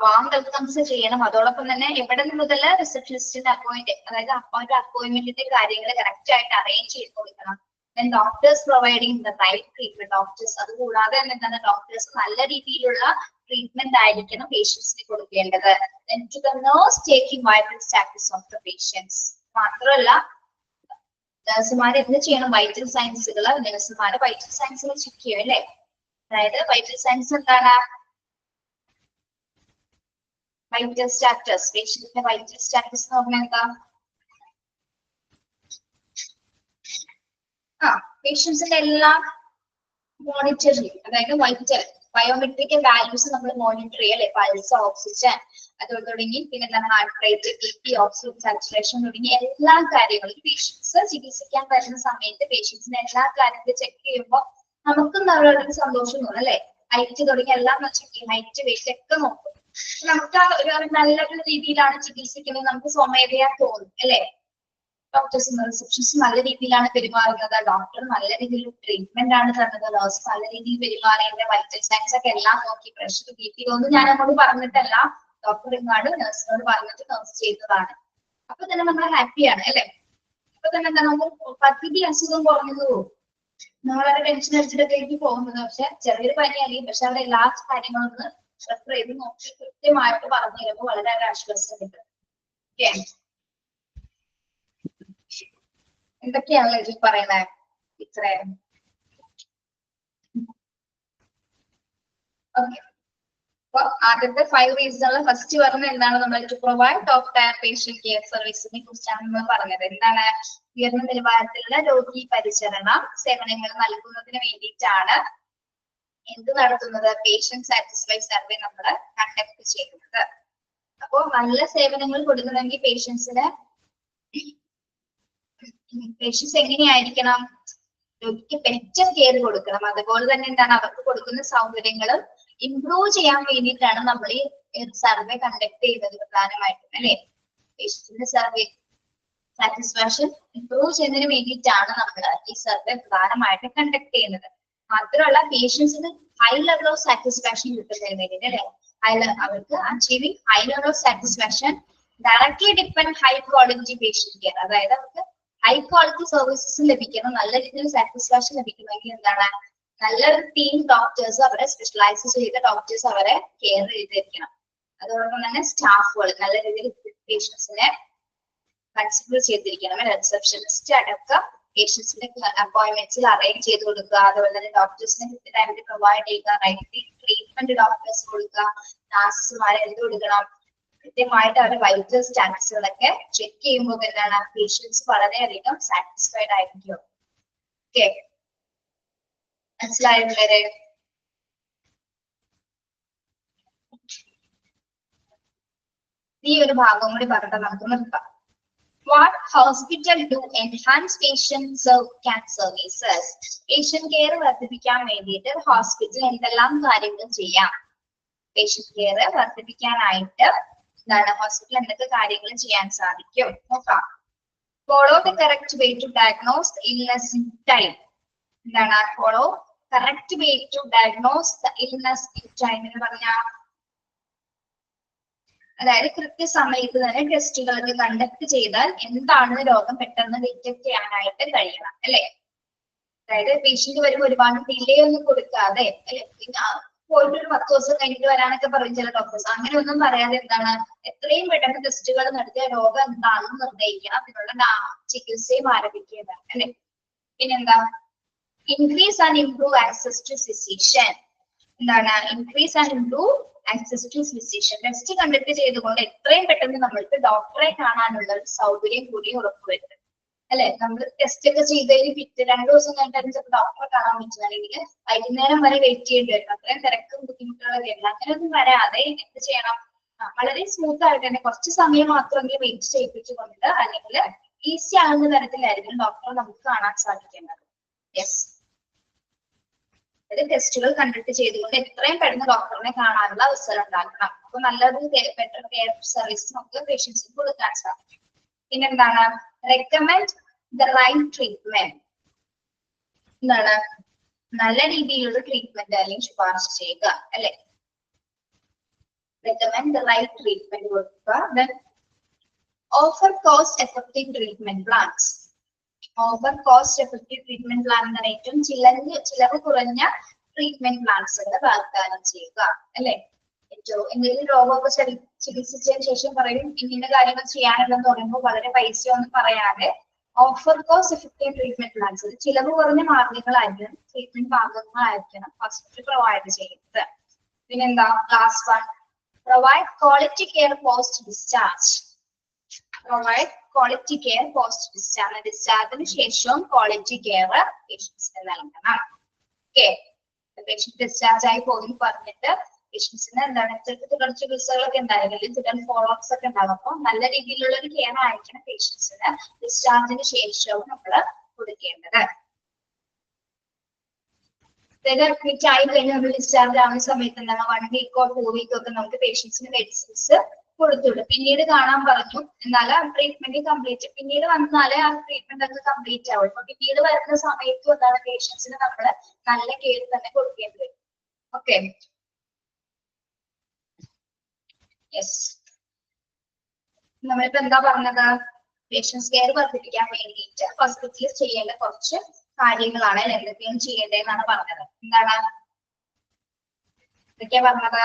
വാം വെൽക്കംസ് ചെയ്യണം. അതോടൊപ്പം തന്നെ എവിടെ മുതൽ റിസപ്ഷനിസ്റ്റിന്റെ അതായത് അപ്പോയിന്റ്മെന്റിന്റെ കാര്യങ്ങൾ കറക്റ്റ് ആയിട്ട് അറേഞ്ച് ചെയ്ത് കൊടുക്കണം. Doctors providing the right treatment. Doctors അതുകൂടാതെ തന്നെ എന്താണ്? ഡോക്ടേഴ്സ് നല്ല രീതിയിലുള്ള ട്രീറ്റ്മെന്റ് ആയിരിക്കണം പേഷ്യൻസിന് കൊടുക്കേണ്ടത്. To the nurse taking vital status of the patients. മാത്രമല്ല നഴ്സുമാർ എന്ത് ചെയ്യണം? വൈറ്റൽ സയൻസുകൾ നഴ്സുമാരെ വൈറ്റൽ സയൻസുകൾ ചെക്ക് ചെയ്യും അല്ലെ? അതായത് വൈറ്റൽ സയൻസ് എന്താണ്? Vital status. പേഷ്യന്റിന്റെ വൈറ്റൽ സ്റ്റാറ്റസ് എന്ന് പറഞ്ഞാൽ എന്താ? പേഷ്യൻസിന്റെ എല്ലാ മോണിറ്റർ ചെയ്യും. അതായത് വൈറ്റൽ ബയോമെട്രിക്കൽ വാല്യൂസ് നമ്മൾ മോണിറ്റർ ചെയ്യും അല്ലെ? പൾസ്, ഓക്സിജൻ, അതുപോലെ തുടങ്ങി പിന്നെ എന്താണ് heart rate, BP, oxygen saturation തുടങ്ങിയ എല്ലാ കാര്യങ്ങളും പേഷ്യൻസ് ചികിത്സിക്കാൻ വരുന്ന സമയത്ത് പേഷ്യൻസിന്റെ എല്ലാ കാര്യങ്ങളും ചെക്ക് ചെയ്യുമ്പോൾ നമുക്കും അവരുടെ സന്തോഷം തോന്നും അല്ലെ? ഹൈറ്റ് തുടങ്ങി എല്ലാം ചെക്ക് ചെയ്യും. ഹൈറ്റ്, വെയിറ്റ് ഒക്കെ നോക്കും. നമുക്ക് നല്ല രീതിയിലാണ് ചികിത്സിക്കുന്നത്, നമുക്ക് സ്വമേധയാ തോന്നും അല്ലെ? ഡോക്ടേഴ്സ് റിസപ്ഷനിസ്റ്റ് നല്ല രീതിയിലാണ് പെരുമാറുന്നത്, ഡോക്ടർ നല്ല രീതിയിൽ ട്രീറ്റ്മെന്റ് ആണ് തന്നത്, നഴ്സ് നല്ല രീതിയിൽ പെരുമാറിയതിന്റെ വൈറ്റൽ സയൻസ് ഒക്കെ എല്ലാം നോക്കി, പ്രഷർ, BP ഒന്നും ഞാൻ അങ്ങോട്ട് പറഞ്ഞിട്ടല്ല, ഡോക്ടർ ഇങ്ങോട്ട് നഴ്സിനോട് പറഞ്ഞിട്ട് നഴ്സ് ചെയ്തതാണ്. അപ്പൊ തന്നെ നമ്മൾ ഹാപ്പിയാണ് അല്ലെ? അപ്പൊ തന്നെ എന്താ നമുക്ക് പകുതി അസുഖം കുറഞ്ഞു പോകും. നമ്മളെ ടെൻഷൻ അടിച്ചിട്ടൊക്കെ പോകുന്നത്. പക്ഷെ ചെറിയൊരു പനിയായിരിക്കും, പക്ഷെ അവിടെ എല്ലാ കാര്യങ്ങളും റെഫർ ചെയ്ത് നോക്കി കൃത്യമായിട്ട് പറഞ്ഞു തരുമ്പോൾ വളരെ ആശ്വാസം കിട്ടും. ഓക്കെ, എന്തൊക്കെയാണല്ലോ ഇതിൽ പറയുന്നത്? ഇത്രയും ഓക്കെ. അപ്പൊ ആദ്യത്തെ 5 റീസണുകൾ ഫസ്റ്റ് പറഞ്ഞത് എന്താണ്? നമ്മൾ to provide top tier patient care സർവീസിനെ കുറിച്ചാണ് നമ്മൾ പറഞ്ഞത്. എന്താണ്? ഉയർന്ന നിലവാരത്തിലുള്ള രോഗി പരിചരണ സേവനങ്ങൾ നൽകുന്നതിന് വേണ്ടിയിട്ടാണ് എന്ത് നടത്തുന്നത്? പേഷ്യന്റ് സാറ്റിസ്ഫൈ സർവേ നമ്മൾ കണ്ടക്ട് ചെയ്യുന്നത്. അപ്പോ നല്ല സേവനങ്ങൾ കൊടുക്കണമെങ്കിൽ പേഷ്യൻസ് എങ്ങനെയായിരിക്കണം? രോഗിക്ക് ബെറ്റർ കെയർ കൊടുക്കണം. അതുപോലെ തന്നെ എന്താണ് അവർക്ക് കൊടുക്കുന്ന സൗകര്യങ്ങളും ഇംപ്രൂവ് ചെയ്യാൻ വേണ്ടിയിട്ടാണ് നമ്മൾ ഈ സർവേ കണ്ടക്ട് ചെയ്യുന്നത് പ്രധാനമായിട്ടും അല്ലെ? പേഷ്യന്റിന്റെ സർവേ സാറ്റിസ്ഫാക്ഷൻ ഇംപ്രൂവ് ചെയ്യുന്നതിന് വേണ്ടിയിട്ടാണ് നമ്മൾ ഈ സർവേ പ്രധാനമായിട്ട് കണ്ടക്ട് ചെയ്യുന്നത്. മാത്രമല്ല പേഷ്യൻസിന് ഹൈ ലെവൽ ഓഫ് സാറ്റിസ്ഫാക്ഷൻ കിട്ടുന്നതിന് വേണ്ടിയിട്ട് അല്ലെ? അവർക്ക് achieving high level of satisfaction directly depend high quality patient care. അതായത് അവർക്ക് ഹൈ ക്വാളിറ്റി സർവീസസ് ലഭിക്കണം, നല്ല രീതിയിൽ സാറ്റിസ്ഫാക്ഷൻ ലഭിക്കണമെങ്കിൽ എന്താണ്? നല്ലൊരു ടീം ഡോക്ടേഴ്സ്, അവരെ സ്പെഷ്യലൈസ് ചെയ്ത ഡോക്ടേഴ്സ് അവരെ കെയർ ചെയ്തിരിക്കണം. അതോടൊപ്പം തന്നെ സ്റ്റാഫുകൾ നല്ല രീതിയിൽ പേഷ്യൻസിനെ കൺസിഡർ ചെയ്തിരിക്കണം. റിസപ്ഷനിസ്റ്റ് അടക്കം പേഷ്യൻസിന്റെ അപ്പോയിന്റ്മെന്റ്സിൽ അറേഞ്ച് ചെയ്ത് കൊടുക്കുക, അതുപോലെ തന്നെ ഡോക്ടേഴ്സിനെ കൃത്യമായിട്ട് പ്രൊവൈഡ് ചെയ്യുക, റൈറ്റ് ട്രീറ്റ്മെന്റ് ഡോക്ടേഴ്സ് കൊടുക്കുക, നഴ്സുമാരെ എന്ത് കൊടുക്കണം? കൃത്യമായിട്ട് അവരുടെ വൈറ്റൽ സ്റ്റാറ്റസുകളൊക്കെ ചെക്ക് ചെയ്യുമ്പോൾ എന്താണ്? പേഷ്യൻസ് വളരെയധികം സാറ്റിസ്ഫൈഡ് ആയിരിക്കും. ഓക്കെ, മനസ്സിലായവരെ? ഈ ഒരു ഭാഗം കൂടി പറഞ്ഞിട്ട് നമുക്ക് നിർത്താം. What hospital do enhance patient care services? Patient care വർദ്ധിപ്പിക്കാൻ വേണ്ടിയിട്ട് ഹോസ്പിറ്റൽ എന്തെല്ലാം കാര്യങ്ങൾ ചെയ്യാം? പേഷ്യന്റ് കെയർ വർദ്ധിപ്പിക്കാനായിട്ട് എന്താണ് ഹോസ്പിറ്റൽ എന്തൊക്കെ കാര്യങ്ങൾ ചെയ്യാൻ സാധിക്കും നോക്കാം. Follow the correct way to diagnose illness in time. എന്താണ് follow correct way to diagnose the illness in time എന്ന് പറഞ്ഞാൽ അതായത് കൃത്യസമയത്ത് തന്നെ ടെസ്റ്റുകളൊക്കെ കണ്ടക്ട് ചെയ്താൽ എന്താണ് രോഗം പെട്ടെന്ന് ഡിറ്റക്ട് ചെയ്യാനായിട്ട് കഴിയണം അല്ലെ? അതായത് പേഷ്യന്റ് വരുമ്പോൾ ഒരുപാട് ഡിലേ ഒന്നും കൊടുക്കാതെ അല്ലെ, പോയിട്ട് ഒരു 10 ദിവസം കഴിഞ്ഞിട്ട് വരാനൊക്കെ പറയും ചില ഡോക്ടേഴ്സ്. അങ്ങനെ ഒന്നും പറയാതെ എന്താണ് എത്രയും പെട്ടെന്ന് ടെസ്റ്റുകൾ നടത്തിയ രോഗം എന്താണെന്ന് നിർണ്ണയിക്കണം, അതിനുള്ള ചികിത്സയും ആരംഭിക്കേണ്ടതാണ് അല്ലെ. പിന്നെന്താ, increase and improve access to physician. എന്താണ് increase and improve access to physician. Test conduct ചെയ്തുകൊണ്ട് എത്രയും പെട്ടെന്ന് നമ്മൾക്ക് ഡോക്ടറെ കാണാനുള്ള ഒരു സൗകര്യം കൂടി ഉറപ്പുവരുത്തും അല്ലെ. നമ്മൾ ടെസ്റ്റ് ഒക്കെ ചെയ്തതിന് പിറ്റേ 2 ദിവസം കഴിഞ്ഞിട്ട് ചിലപ്പോൾ ഡോക്ടറെ കാണാൻ പറ്റില്ല, അല്ലെങ്കിൽ വൈകുന്നേരം വരെ വെയിറ്റ് ചെയ്യേണ്ടി വരും, അത്രയും തിരക്കും ബുദ്ധിമുട്ടുകളൊക്കെ ഉണ്ട്. അങ്ങനെയൊന്നും വരാതെ എന്ത് ചെയ്യണം, വളരെ സ്മൂത്ത് ആയിട്ട് തന്നെ കുറച്ച് സമയം മാത്രമെങ്കിലും വെയിറ്റ് ചെയ്യിപ്പിച്ചുകൊണ്ട് അല്ലെങ്കിൽ ഈസി ആകുന്ന തരത്തിലായിരിക്കും ഡോക്ടറെ നമുക്ക് കാണാൻ സാധിക്കേണ്ടത്. യെസ്, ടെസ്റ്റുകൾ കണ്ടക്ട് ചെയ്തുകൊണ്ട് എത്രയും പെട്ടെന്ന് ഡോക്ടറിനെ കാണാനുള്ള അവസരം ഉണ്ടാക്കണം. അപ്പൊ നല്ലൊരു ബെറ്റർ കെയർ സർവീസ് നമുക്ക് പേഷ്യൻസിന് കൊടുക്കാൻ സാധിക്കും. പിന്നെന്താണ്, റെക്കമെൻഡ് ദ റൈറ്റ് ട്രീറ്റ്മെന്റ്. എന്താണ് നല്ല രീതിയിലുള്ള ട്രീറ്റ്മെന്റ് അല്ലെങ്കിൽ ശുപാർശ ചെയ്യുക അല്ലെ. റെക്കമെൻഡ് ദ റൈറ്റ് ട്രീറ്റ്മെന്റ് കൊടുക്കുക. Then offer cost effective treatment plans. Offer cost effective treatment plan എന്നാണ് ഏറ്റവും ചിലവ് കുറഞ്ഞ ട്രീറ്റ്മെന്റ് പ്ലാൻസുകൾ വാഗ്ദാനം ചെയ്യുക അല്ലെ. ഏറ്റവും എന്തെങ്കിലും രോഗമൊക്കെ ചികിത്സിച്ചതിന് ശേഷം പറയും ഇന്ന കാര്യങ്ങൾ ചെയ്യാനുണ്ടെന്ന് പറയുമ്പോൾ വളരെ പൈസയൊന്നും പറയാതെ offer cost effective treatment plans, ചിലവ് കുറഞ്ഞ മാർഗങ്ങളായിരിക്കണം, ട്രീറ്റ്മെന്റ് മാർഗങ്ങളായിരിക്കണം ഹോസ്പിറ്റൽ പ്രൊവൈഡ് ചെയ്യുന്നത്. പിന്നെന്താ, last one, provide quality care post discharge. Provide quality care post discharge. ഡിസ്ചാർജിന് ശേഷവും ക്വാളിറ്റി കെയർ പേഷ്യൻസിന് നൽകണം. ഓക്കെ, പേഷ്യന്റ് ഡിസ്ചാർജ് ആയി പോകുന്നു പറഞ്ഞിട്ട് പേഷ്യൻസിന് എന്താണ് ചിലപ്പോൾ തുടർ ചികിത്സകളൊക്കെ ഉണ്ടായിരിക്കും, ചില ഫോളോ അപ്സ് ഒക്കെ ഉണ്ടാകും. അപ്പോൾ നല്ല രീതിയിലുള്ള ഒരു കെയർ ആയിരിക്കണം പേഷ്യൻസിന് ഡിസ്ചാർജിന് ശേഷവും നമ്മൾ കൊടുക്കേണ്ടത്. അഡ്മിറ്റ് ആയി കഴിഞ്ഞ് നമ്മൾ ഡിസ്ചാർജ് ആവുന്ന സമയത്ത് എന്താണ് 1 വീക്കോ 2 വീക്കോ ഒക്കെ നമുക്ക് പേഷ്യൻസിന് മെഡിസിൻസ് കൊടുത്തുള്ളൂ. പിന്നീട് കാണാൻ പറഞ്ഞു, എന്നാലും ആ ട്രീറ്റ്മെന്റ് കംപ്ലീറ്റ്, പിന്നീട് വന്നാലേ ആ ട്രീറ്റ്മെന്റ് ഒക്കെ കംപ്ലീറ്റ് ആവുള്ളൂ. അപ്പൊ പിന്നീട് വരുന്ന സമയത്തും എന്താണ് പേഷ്യൻസിന് നമ്മൾ നല്ല കെയർ തന്നെ കൊടുക്കേണ്ടി വരും. ഓക്കെ, യെസ്, നമ്മളിപ്പോ എന്താ പറഞ്ഞത്, പേഷ്യൻസ് കെയർ വർദ്ധിപ്പിക്കാൻ വേണ്ടിയിട്ട് ഹോസ്പിറ്റലിൽ ചെയ്യേണ്ട കുറച്ച് കാര്യങ്ങളാണ് എന്തൊക്കെയാണ് ചെയ്യേണ്ടതെന്നാണ് പറഞ്ഞത്. എന്താണ് എന്തൊക്കെയാ പറഞ്ഞത്,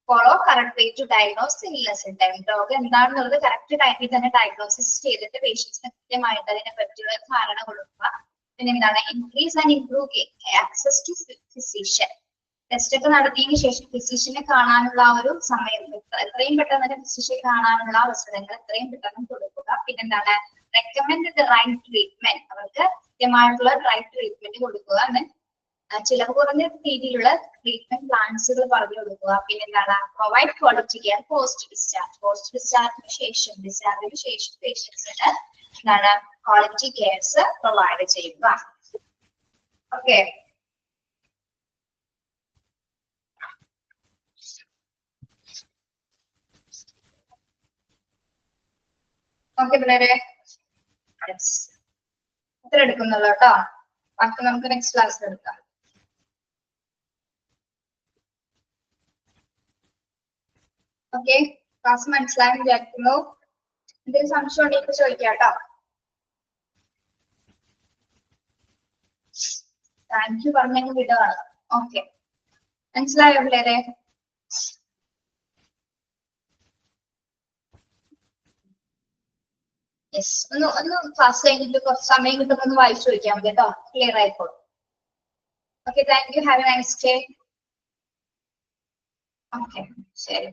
follow correct way to diagnose illness in time. രോഗം എന്താണെന്നുള്ളത് കറക്റ്റ് ടൈമിൽ തന്നെ ഡയഗ്നോസിസ് ചെയ്തിട്ട് പേഷ്യൻസിന് കൃത്യമായിട്ട് അതിനെ പറ്റിയുള്ള ധാരണ കൊടുക്കുക. പിന്നെ എന്താണ്, increase and improve access to physician. Test ഒക്കെ നടത്തിയതിനു ശേഷം ഫിസിഷ്യനെ കാണാനുള്ള ആ ഒരു സമയം എത്രയും പെട്ടെന്ന് തന്നെ ഫിസിഷ്യനെ കാണാനുള്ള അവസരങ്ങൾ എത്രയും പെട്ടെന്ന് കൊടുക്കുക. പിന്നെന്താണ്, റെക്കമെൻഡ് ദ റൈറ്റ് ട്രീറ്റ്മെന്റ്. അവർക്ക് കൃത്യമായിട്ടുള്ള റൈറ്റ് ട്രീറ്റ്മെന്റ് കൊടുക്കുക. ചിലവ് കുറഞ്ഞ രീതിയിലുള്ള ട്രീറ്റ്മെന്റ് പ്ലാൻസുകൾ പറഞ്ഞു കൊടുക്കുക. പിന്നെന്താണ്, provide quality care post discharge. Post ഡിസ്ചാർജിന് ശേഷം പേഷ്യൻസിന് എന്താണ് ക്വാളിറ്റി കെയർസ് പ്രൊവൈഡ് ചെയ്യുക. ഓക്കെ, ഓക്കെ പിള്ളേരെ, ഇത്ര എടുക്കുന്നുള്ളൂ കേട്ടോ. ബാക്കി നമുക്ക് നെക്സ്റ്റ് ക്ലാസ്സിൽ എടുക്കാം. ഓക്കെ, ക്ലാസ് മനസ്സിലായെന്ന് വിചാരിക്കുന്നു. എന്തെങ്കിലും സംശയം ഉണ്ടെങ്കിൽ ചോദിക്കാം കേട്ടോ. താങ്ക് യു പറഞ്ഞെങ്കിൽ വിടുവാണ്. ഓക്കെ, മനസ്സിലായോ പിള്ളേരെ? യെസ്, ഒന്ന് ക്ലാസ് കഴിഞ്ഞിട്ട് കുറച്ച് സമയം കിട്ടുമ്പോൾ ഒന്ന് വായിച്ചു ചോദിക്കാൻ മതി കേട്ടോ, ക്ലിയർ ആയിക്കോളും. Okay, thank you, have A nice day. Okay, ശരി.